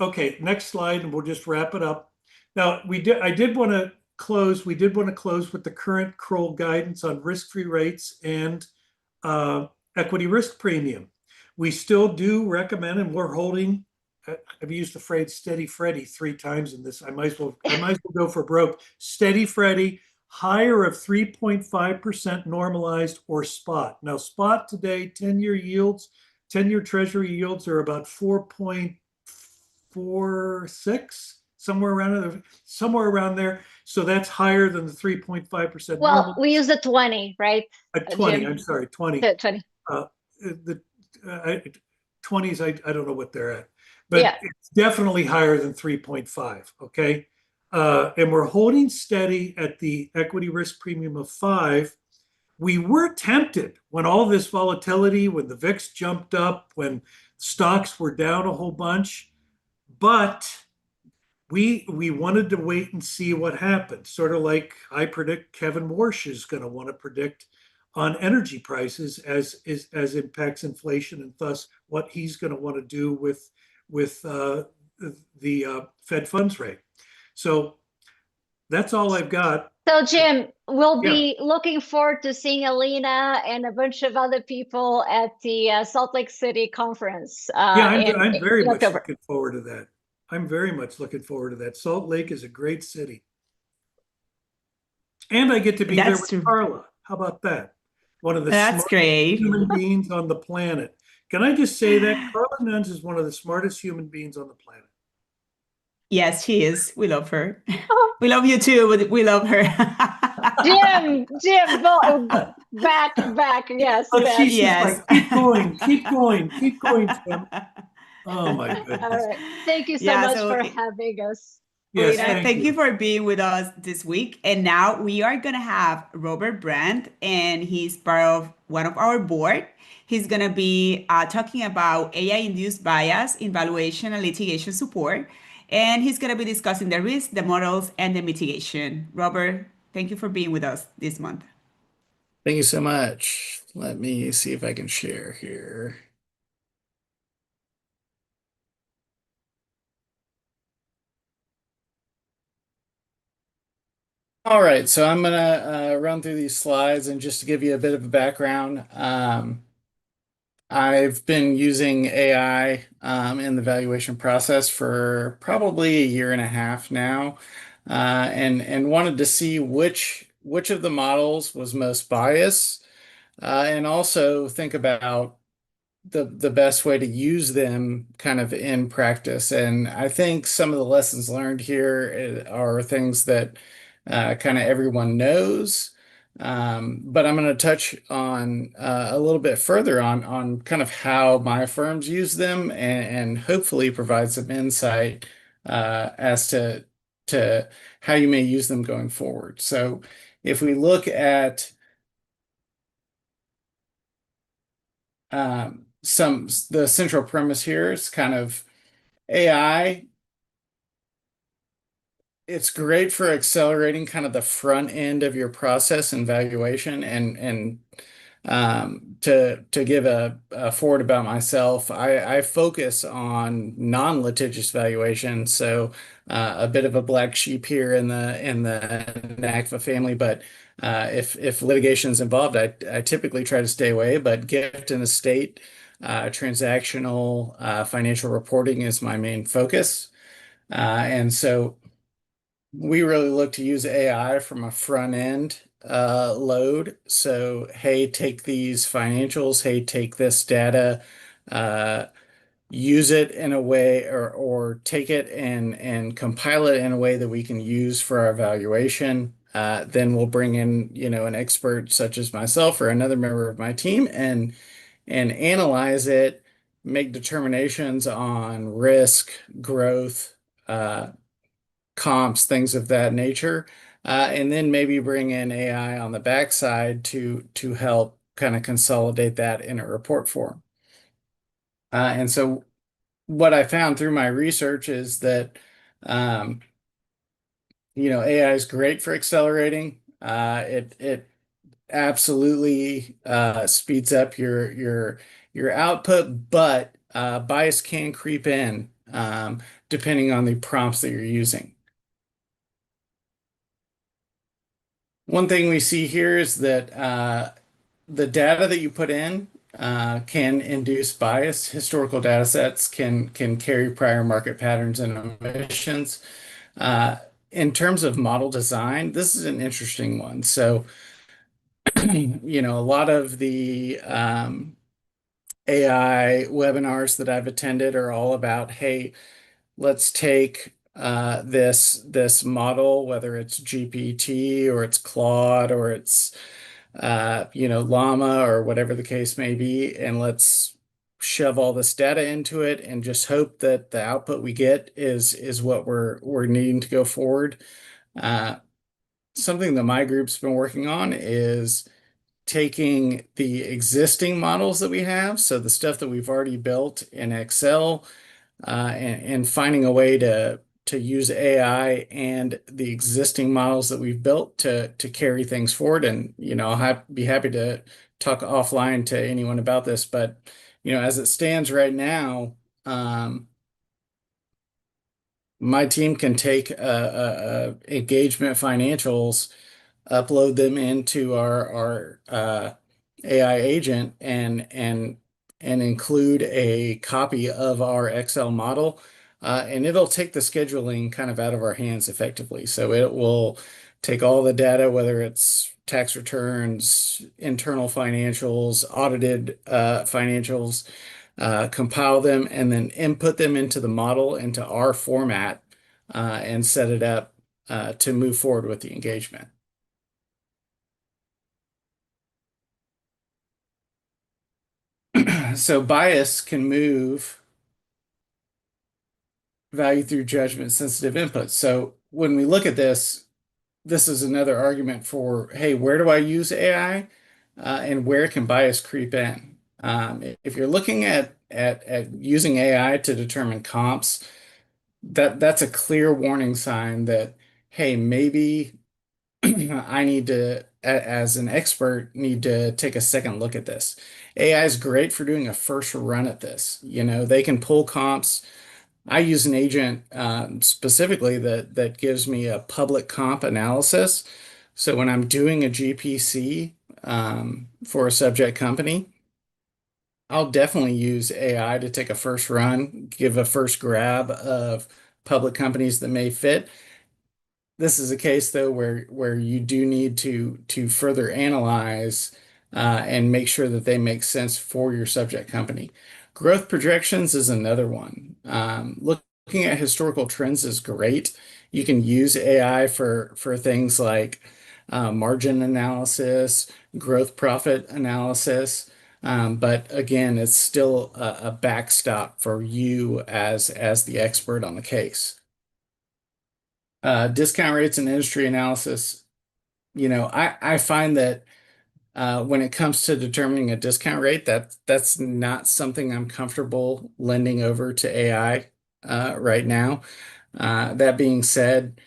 Okay, next slide, and we'll just wrap it up. Now, we did want to close with the current Kroll guidance on risk-free rates and equity risk premium. We still do recommend, and we're holding, I've used the phrase steady Freddy 3 times in this. I might as well go for broke. Steady Freddy, higher of 3.5% normalized or spot. Now, spot today, 10-year yields, 10-year treasury yields are about 4.46, somewhere around there. So that's higher than the 3.5%. Well, normal. we use the 20, right? 20, Jim? I'm sorry, 20. 20. The 20s, I don't know what they're at, but Yeah. it's definitely higher than 3.5, okay? And we're holding steady at the equity risk premium of 5. We were tempted when all this volatility, when the VIX jumped up, when stocks were down a whole bunch, but we wanted to wait and see what happened. Sort of like I predict Kevin Warsh is going to want to predict on energy prices as impacts inflation, and thus what he's going to want to do with the Fed funds rate. So that's all I've got. So Jim, we'll be looking forward to seeing Alina and a bunch of other people at the Salt Lake City conference. I'm very much October. looking forward to that. I'm very much looking forward to that. Salt Lake is a great city. And I get to be there with Carla. How about that? One of the smartest human beings on the planet. Can I just say that Carla Nunes is one of the smartest human beings on the planet. Yes, she is. We love her. We love you too, but we love her. Jim, back. Yes. But she's yes. just like, keep going, Jim. Oh my goodness. All right. Thank you so much for having us. Yes, thank you for being with us this week. And now we are going to have Robert Brandt, and he's part of one of our board. He's going to be talking about AI-induced bias in valuation and litigation support. And he's going to be discussing the risks, the models, and the mitigation. Robert, thank you for being with us this month. Thank you so much. Let me see if I can share here. All right, so I'm gonna run through these slides, and just to give you a bit of a background, I've been using AI in the valuation process for probably a year and a half now, and wanted to see which of the models was most biased, and also think about the best way to use them kind of in practice. And I think some of the lessons learned here are things that kind of everyone knows. But I'm going to touch on a little bit further on kind of how my firms use them, and hopefully provide some insight as to how you may use them going forward. So if we look at the central premise here is kind of AI. It's great for accelerating kind of the front end of your process and valuation, and to give a forward about myself, I focus on non-litigious valuation, so a bit of a black sheep here in the NACFA family, but if litigation is involved, I typically try to stay away. But gift and estate, transactional financial reporting is my main focus, and so we really look to use AI from a front end load. So, hey, take these financials. Hey, take this data. use it in a way, or take it and compile it in a way that we can use for our evaluation. Then we'll bring in, an expert such as myself or another member of my team and analyze it, make determinations on risk, growth, comps, things of that nature, and then maybe bring in AI on the backside to help kind of consolidate that in a report form. And so what I found through my research is that AI is great for accelerating. It absolutely speeds up your output, but bias can creep in depending on the prompts that you're using. One thing we see here is that the data that you put in can induce bias. Historical data sets can carry prior market patterns and omissions. In terms of model design, this is an interesting one. So, a lot of the AI webinars that I've attended are all about, hey, let's take this model, whether it's GPT or it's Claude or it's Llama or whatever the case may be, and let's shove all this data into it and just hope that the output we get is what we're needing to go forward. Something that my group's been working on is taking the existing models that we have, so the stuff that we've already built in Excel, and finding a way to use AI and the existing models that we've built to carry things forward. And I'll be happy to talk offline to anyone about this, but as it stands right now, my team can take engagement financials, upload them into our AI agent, and include a copy of our Excel model, and it'll take the scheduling kind of out of our hands effectively. So it will take all the data, whether it's tax returns, internal financials, audited financials, compile them, and then input them into the model, into our format, and set it up to move forward with the engagement. So bias can move value through judgment sensitive inputs. So when we look at this is another argument for, hey, where do I use AI, and where can bias creep in? If you're looking at using AI to determine comps, that's a clear warning sign that, hey, maybe I need to, as an expert, need to take a second look at this. AI is great for doing a first run at this. They can pull comps. I use an agent specifically that gives me a public comp analysis. So when I'm doing a GPC for a subject company, I'll definitely use AI to take a first run, give a first grab of public companies that may fit. This is a case, though, where you do need to further analyze and make sure that they make sense for your subject company. Growth projections is another one. Looking at historical trends is great. You can use AI for things like margin analysis, growth profit analysis. But again, it's still a backstop for you as the expert on the case. Discount rates and industry analysis. I find that when it comes to determining a discount rate, that's not something I'm comfortable lending over to AI right now. That being said,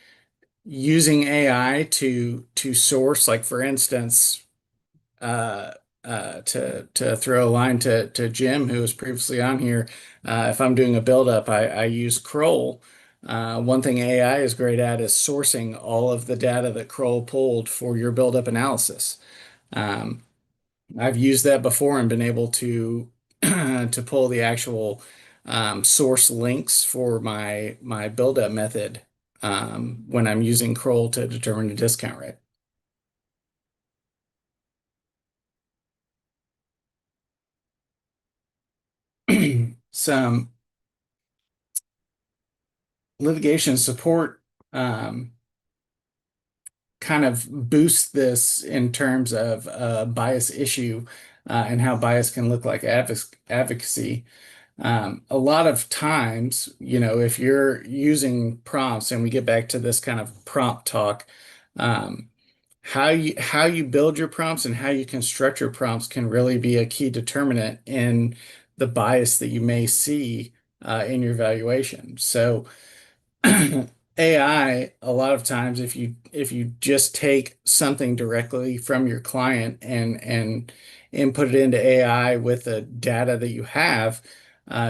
using AI to source, like for instance, to throw a line to Jim, who was previously on here, if I'm doing a buildup, I use Kroll. One thing AI is great at is sourcing all of the data that Kroll pulled for your buildup analysis. I've used that before and been able to to pull the actual source links for my buildup method when I'm using Kroll to determine the discount rate. litigation support kind of boosts this in terms of bias issue and how bias can look like advocacy. A lot of times, if you're using prompts, and we get back to this kind of prompt talk, how you build your prompts and how you construct your prompts can really be a key determinant in the bias that you may see in your valuation. So AI, a lot of times, if you just take something directly from your client and input it into AI with the data that you have,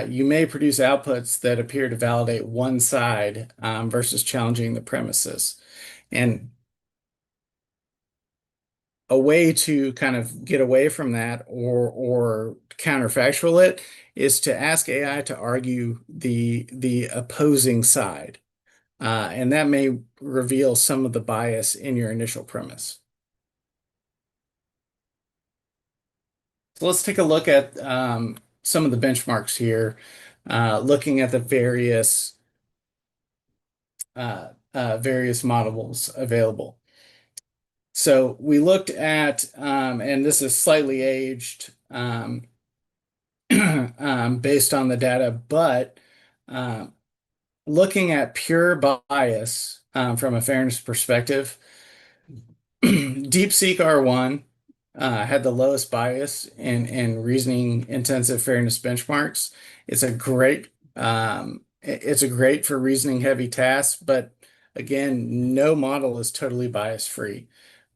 you may produce outputs that appear to validate one side versus challenging the premises. And a way to kind of get away from that or counterfactual it is to ask AI to argue the opposing side. And that may reveal some of the bias in your initial premise. So let's take a look at some of the benchmarks here, looking at the various models available. So we looked at, and this is slightly aged based on the data, but looking at pure bias from a fairness perspective, DeepSeek R1 had the lowest bias in reasoning intensive fairness benchmarks. It's a great for reasoning heavy tasks, but again, no model is totally bias free.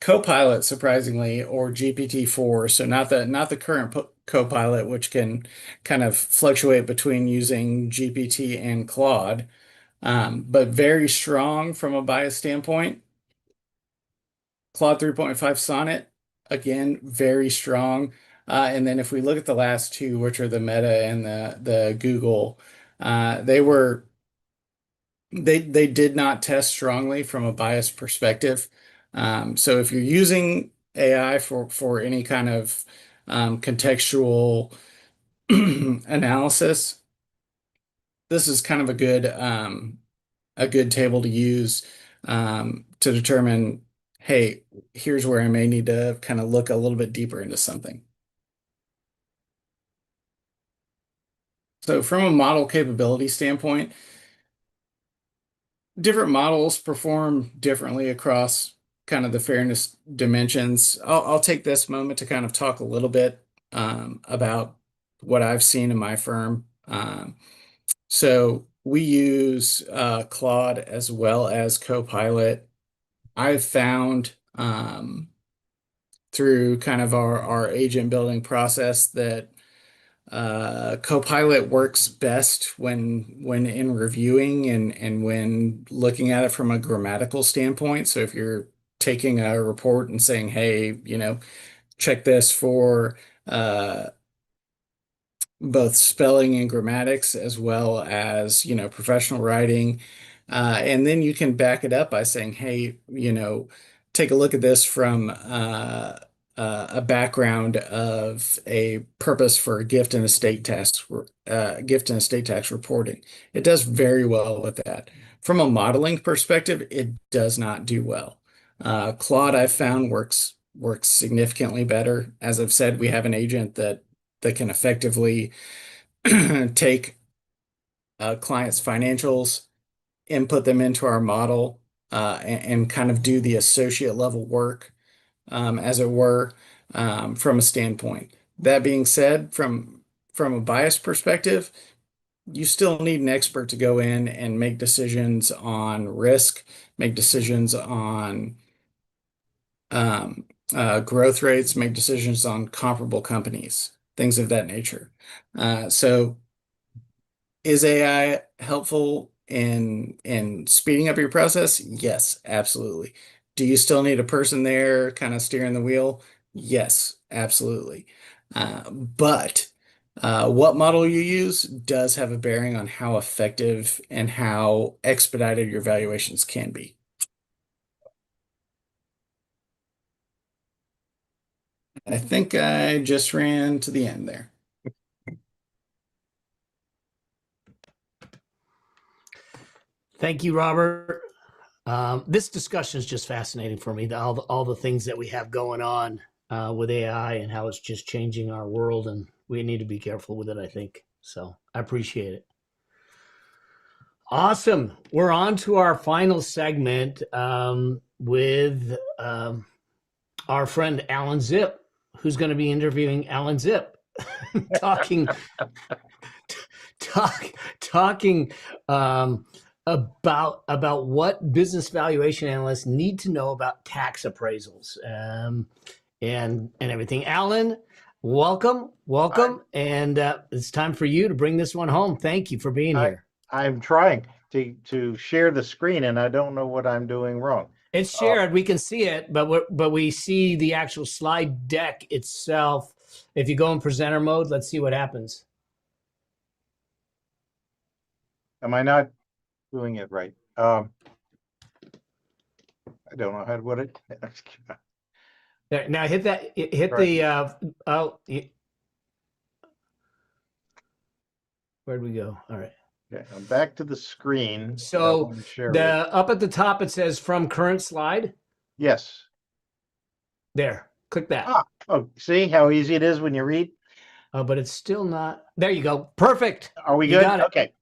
Copilot, surprisingly, or GPT-4, so not the current Copilot, which can kind of fluctuate between using GPT and Claude, but very strong from a bias standpoint. Claude 3.5 Sonnet, again, very strong. And then if we look at the last two, which are the Meta and the Google, they did not test strongly from a bias perspective. So if you're using AI for any kind of contextual analysis, this is kind of a good table to use to determine, hey, here's where I may need to kind of look a little bit deeper into something. So from a model capability standpoint, different models perform differently across kind of the fairness dimensions. I'll take this moment to kind of talk a little bit about what I've seen in my firm. So we use Claude as well as Copilot. I've found through kind of our agent building process that Copilot works best when in reviewing and when looking at it from a grammatical standpoint. So if you're taking a report and saying, hey, check this for both spelling and grammatics as well as, professional writing. And then you can back it up by saying, hey, take a look at this from a background of a purpose for gift and estate tax reporting. It does very well with that. From a modeling perspective, it does not do well. Claude, I've found works significantly better. As I've said, we have an agent that can effectively take a client's financials, input them into our model, and kind of do the associate level work, as it were, from a standpoint. That being said, from a bias perspective, you still need an expert to go in and make decisions on risk, make decisions on growth rates, make decisions on comparable companies, things of that nature. So is AI helpful in speeding up your process? Yes, absolutely. Do you still need a person there kind of steering the wheel? Yes, absolutely. But what model you use does have a bearing on how effective and how expedited your valuations can be. I think I just ran to the end there. Thank you, Robert. This discussion is just fascinating for me. All the things that we have going on with AI and how it's just changing our world, and we need to be careful with it, I think. So I appreciate it. Awesome. We're on to our final segment with our friend Allyn Zipp, who's going to be interviewing Allyn Zipp, talking about what business valuation analysts need to know about tax appraisals and everything. Allyn, welcome, and it's time for you to bring this one home. Thank you for being here. I'm trying to share the screen, and I don't know what I'm doing wrong. It's shared. We can see it, but we see the actual slide deck itself. If you go in presenter mode, let's see what happens. Am I not doing it right? I don't know how to what it. There, now hit that. Hit Right. Where'd we go? All right. Okay, I'm back to the screen. So up at the top it says from current slide. Yes. There. Click that. Oh, see how easy it is when you read? Oh, but it's still not. There you go. Perfect. Are we You good? got it. Okay.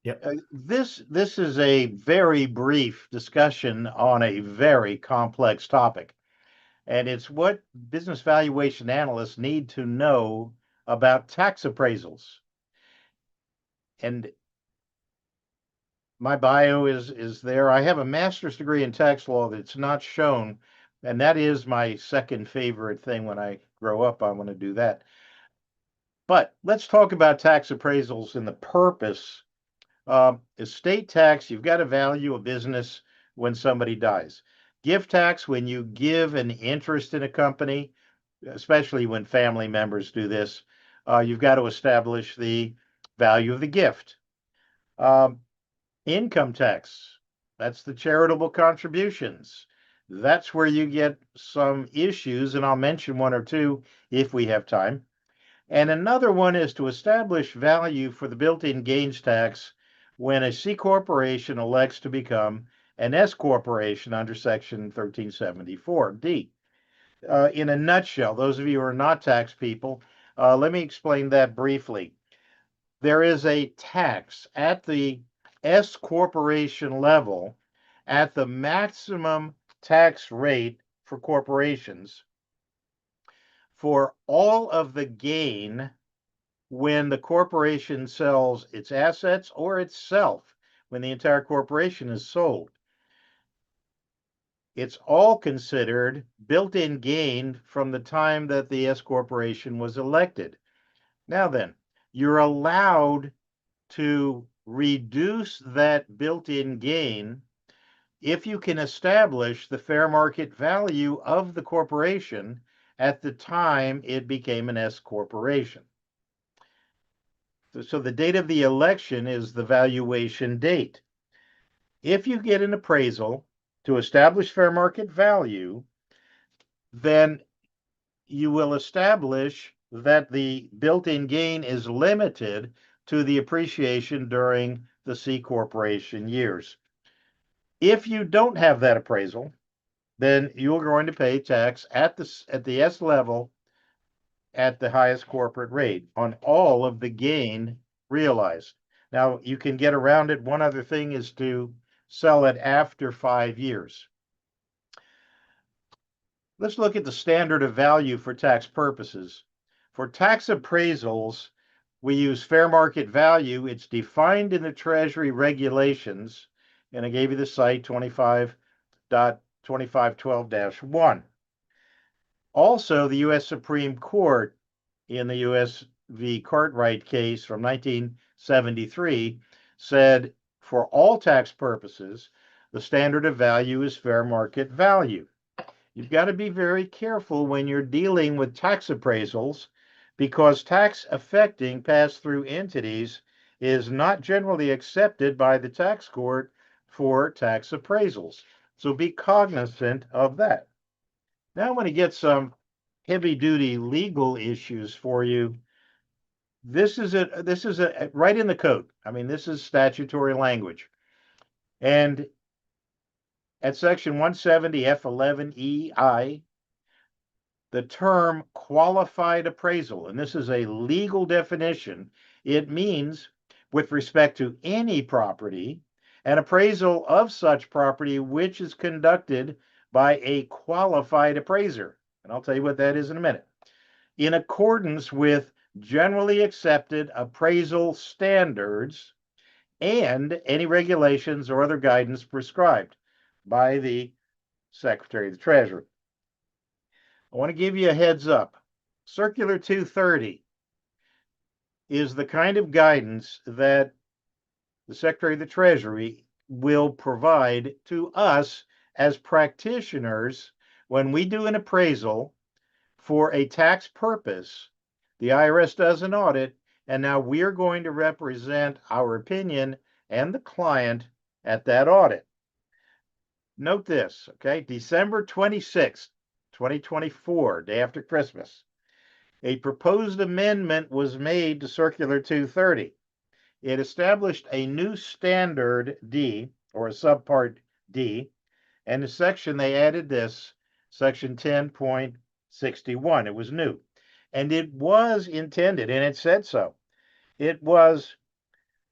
Yep. This is a very brief discussion on a very complex topic. And it's what business valuation analysts need to know about tax appraisals. And my bio is there. I have a master's degree in tax law that's not shown, and that is my second favorite thing when I grow up. I want to do that. But let's talk about tax appraisals and the purpose. Estate tax, you've got to value a business when somebody dies. Gift tax, when you give an interest in a company, especially when family members do this, you've got to establish the value of the gift. Income tax, that's the charitable contributions. That's where you get some issues, and I'll mention one or two if we have time. And another one is to establish value for the built-in gains tax when a C corporation elects to become an S corporation under Section 1374D. In a nutshell, those of you who are not tax people, let me explain that briefly. There is a tax at the S corporation level at the maximum tax rate for corporations for all of the gain when the corporation sells its assets or itself, when the entire corporation is sold. It's all considered built-in gain from the time that the S corporation was elected. Now then, you're allowed to reduce that built-in gain if you can establish the fair market value of the corporation at the time it became an S corporation. So the date of the election is the valuation date. If you get an appraisal to establish fair market value, then you will establish that the built-in gain is limited to the appreciation during the C corporation years. If you don't have that appraisal, then you're going to pay tax at the S level at the highest corporate rate on all of the gain realized. Now, you can get around it. One other thing is to sell it after 5 years. Let's look at the standard of value for tax purposes. For tax appraisals, we use fair market value. It's defined in the Treasury regulations, and I gave you the site 25.2512-1. Also, the U.S. Supreme Court in the U.S. v. Cartwright case from 1973 said for all tax purposes, the standard of value is fair market value. You've got to be very careful when you're dealing with tax appraisals because tax affecting pass-through entities is not generally accepted by the tax court for tax appraisals. So be cognizant of that. Now I want to get some heavy-duty legal issues for you. This is right in the code. I mean, this is statutory language. And at section 170 F11EI, the term qualified appraisal, and this is a legal definition, it means with respect to any property, an appraisal of such property which is conducted by a qualified appraiser. And I'll tell you what that is in a minute. In accordance with generally accepted appraisal standards and any regulations or other guidance prescribed by the Secretary of the Treasury. I want to give you a heads up. Circular 230 is the kind of guidance that the Secretary of the Treasury will provide to us as practitioners when we do an appraisal for a tax purpose. The IRS does an audit, and now we're going to represent our opinion and the client at that audit. Note this, okay? December 26th, 2024, day after Christmas, a proposed amendment was made to Circular 230. It established a new standard D, or a subpart D, and the section they added this, section 10.61. It was new. And it was intended, and it said so, it was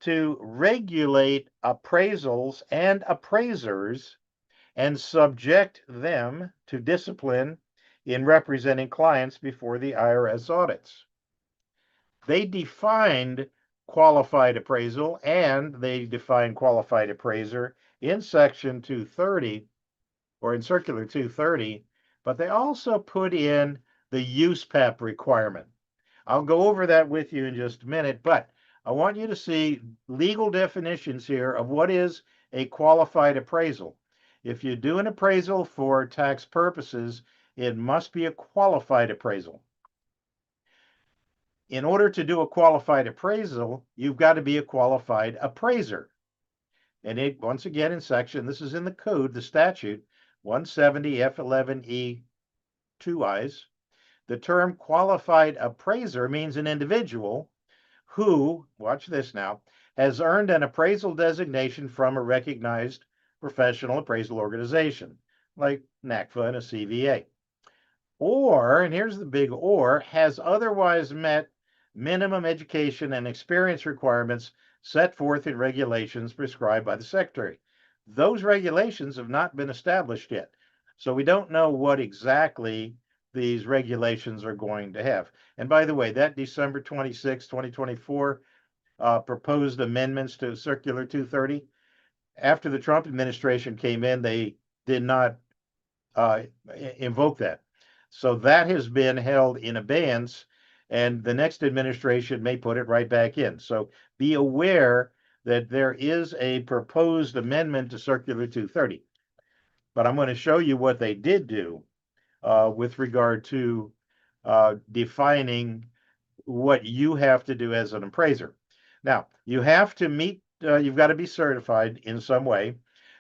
to regulate appraisals and appraisers and subject them to discipline in representing clients before the IRS audits. They defined qualified appraisal and they defined qualified appraiser in section 230 or in circular 230, but they also put in the USPAP requirement. I'll go over that with you in just a minute, but I want you to see legal definitions here of what is a qualified appraisal. If you do an appraisal for tax purposes, it must be a qualified appraisal. In order to do a qualified appraisal, you've got to be a qualified appraiser. And it, once again, in section, this is in the code, the statute, 170 F11E 2Is, the term qualified appraiser means an individual who, watch this now, has earned an appraisal designation from a recognized professional appraisal organization, like NACFA and a CVA. Or, and here's the big or, has otherwise met minimum education and experience requirements set forth in regulations prescribed by the Secretary. Those regulations have not been established yet, so we don't know what exactly these regulations are going to have. And by the way, that December 26, 2024 proposed amendments to Circular 230, after the Trump administration came in, they did not invoke that. So that has been held in abeyance, and the next administration may put it right back in. So be aware that there is a proposed amendment to Circular 230. But I'm going to show you what they did do with regard to defining what you have to do as an appraiser. Now, you have to meet, you've got to be certified in some way.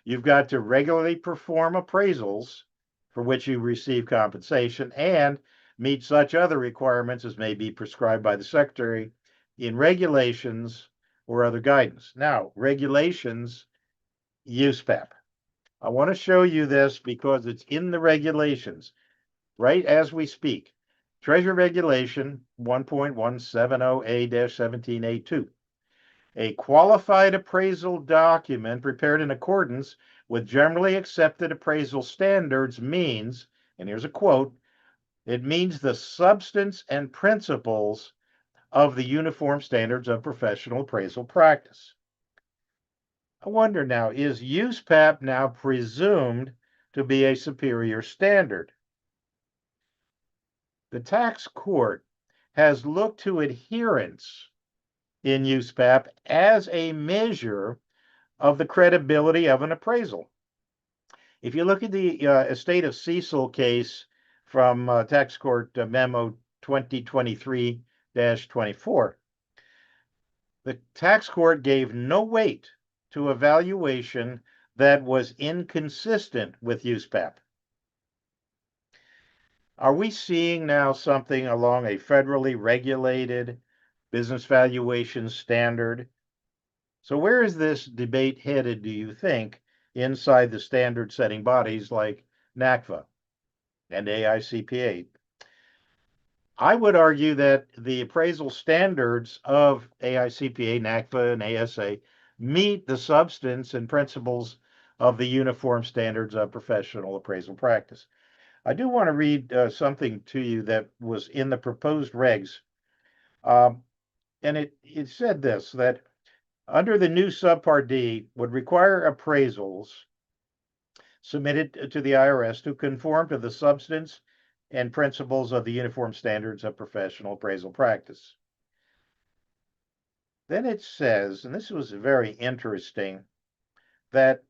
You've got to regularly perform appraisals for which you receive compensation and meet such other requirements as may be prescribed by the Secretary in regulations or other guidance. Now, regulations, USPAP. I want to show you this because it's in the regulations right as we speak. Treasury Regulation 1.170A-17A2. A qualified appraisal document prepared in accordance with generally accepted appraisal standards means, and here's a quote, it means the substance and principles of the uniform standards of professional appraisal practice. I wonder now, is USPAP now presumed to be a superior standard? The tax court has looked to adherence in USPAP as a measure of the credibility of an appraisal. If you look at the estate of Cecil case from Tax Court Memo 2023-24, the tax court gave no weight to a valuation that was inconsistent with USPAP. Are we seeing now something along a federally regulated business valuation standard So where is this debate headed, do you think, inside the standard setting bodies like NACFA and AICPA? I would argue that the appraisal standards of AICPA, NACFA, and ASA meet the substance and principles of the Uniform Standards of Professional Appraisal Practice. I do want to read something to you that was in the proposed regs. And it said this, that under the new subpart D would require appraisals submitted to the IRS to conform to the substance and principles of the Uniform Standards of Professional Appraisal Practice. Then it says, and this was very interesting, that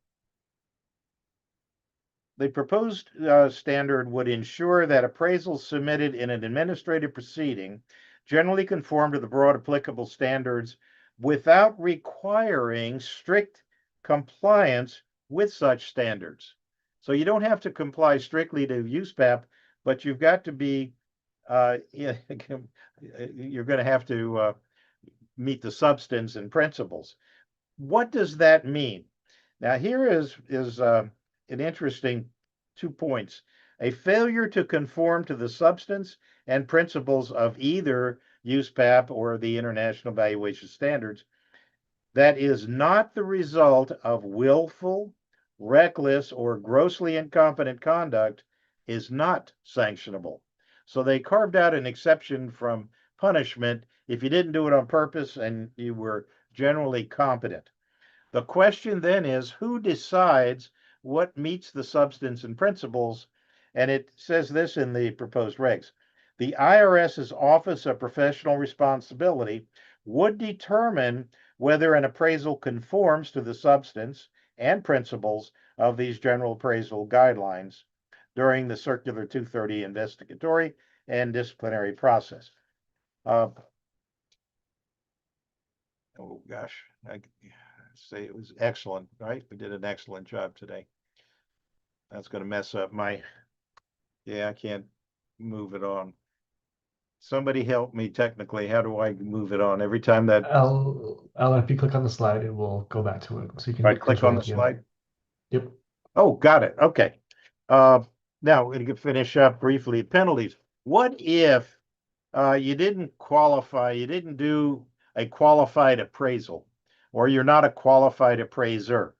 the proposed standard would ensure that appraisals submitted in an administrative proceeding generally conform to the broad applicable standards without requiring strict compliance with such standards. So you don't have to comply strictly to USPAP, but you've got to be, you're going to have to meet the substance and principles. What does that mean? Now, here is an interesting 2 points. A failure to conform to the substance and principles of either USPAP or the International Valuation Standards that is not the result of willful, reckless, or grossly incompetent conduct is not sanctionable. So they carved out an exception from punishment if you didn't do it on purpose and you were generally competent. The question then is, who decides what meets the substance and principles? And it says this in the proposed regs. The IRS's Office of Professional Responsibility would determine whether an appraisal conforms to the substance and principles of these general appraisal guidelines during the Circular 230 investigatory and disciplinary process. Oh gosh, I say it was excellent, right? We did an excellent job today. That's going to mess up my, I can't move it on. Somebody help me technically. How do I move it on? Every time that Allyn, if you click on the slide, it will go back to it. So you can right click on the slide. Yep. Oh, got it. Okay. Now we can finish up briefly. Penalties. What if you didn't qualify, you didn't do a qualified appraisal, or you're not a qualified appraiser?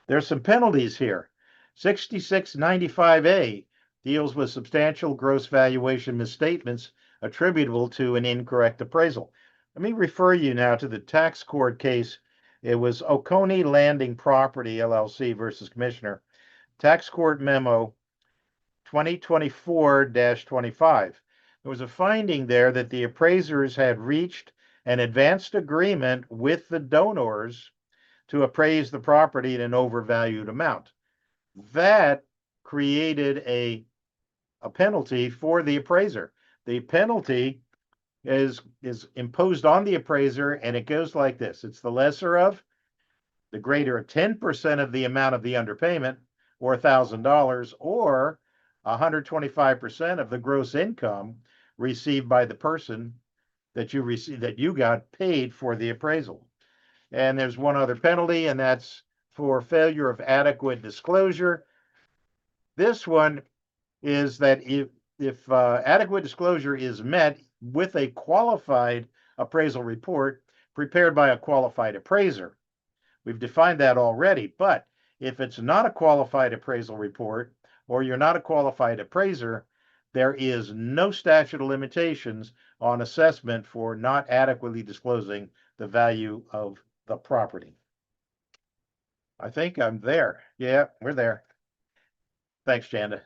There's some penalties here. 6695A deals with substantial gross valuation misstatements attributable to an incorrect appraisal. Let me refer you now to the tax court case. It was Oconee Landing Property LLC versus Commissioner. Tax court memo 2024-25. There was a finding there that the appraisers had reached an advanced agreement with the donors to appraise the property at an overvalued amount. That created a penalty for the appraiser. The penalty is imposed on the appraiser, and it goes like this. It's the lesser of, the greater of 10% of the amount of the underpayment, or $1,000, or 125% of the gross income received by the person that you got paid for the appraisal. And there's one other penalty, and that's for failure of adequate disclosure. This one is that if adequate disclosure is met with a qualified appraisal report prepared by a qualified appraiser. We've defined that already, but if it's not a qualified appraisal report, or you're not a qualified appraiser, there is no statute of limitations on assessment for not adequately disclosing the value of the property. I think I'm there. Yeah, we're there. Thanks, Chanda.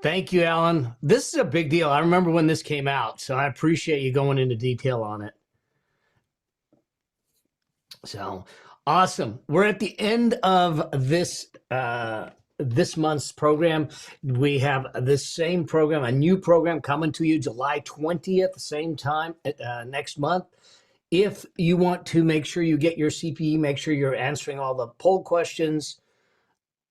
Thank you, Allyn. This is a big deal. I remember when this came out, so I appreciate you going into detail on it. So awesome. We're at the end of this this month's program. We have this same program, a new program coming to you July 20th, same time next month. If you want to make sure you get your CPE, make sure you're answering all the poll questions.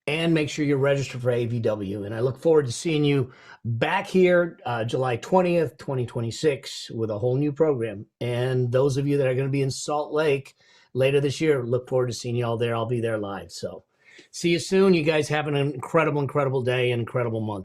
and make sure you're registered for AVW. And I look forward to seeing you back here July 20th, 2026 with a whole new program. And those of you that are going to be in Salt Lake later this year, look forward to seeing you all there. I'll be there live. So see you soon. You guys have an incredible, incredible day and incredible month.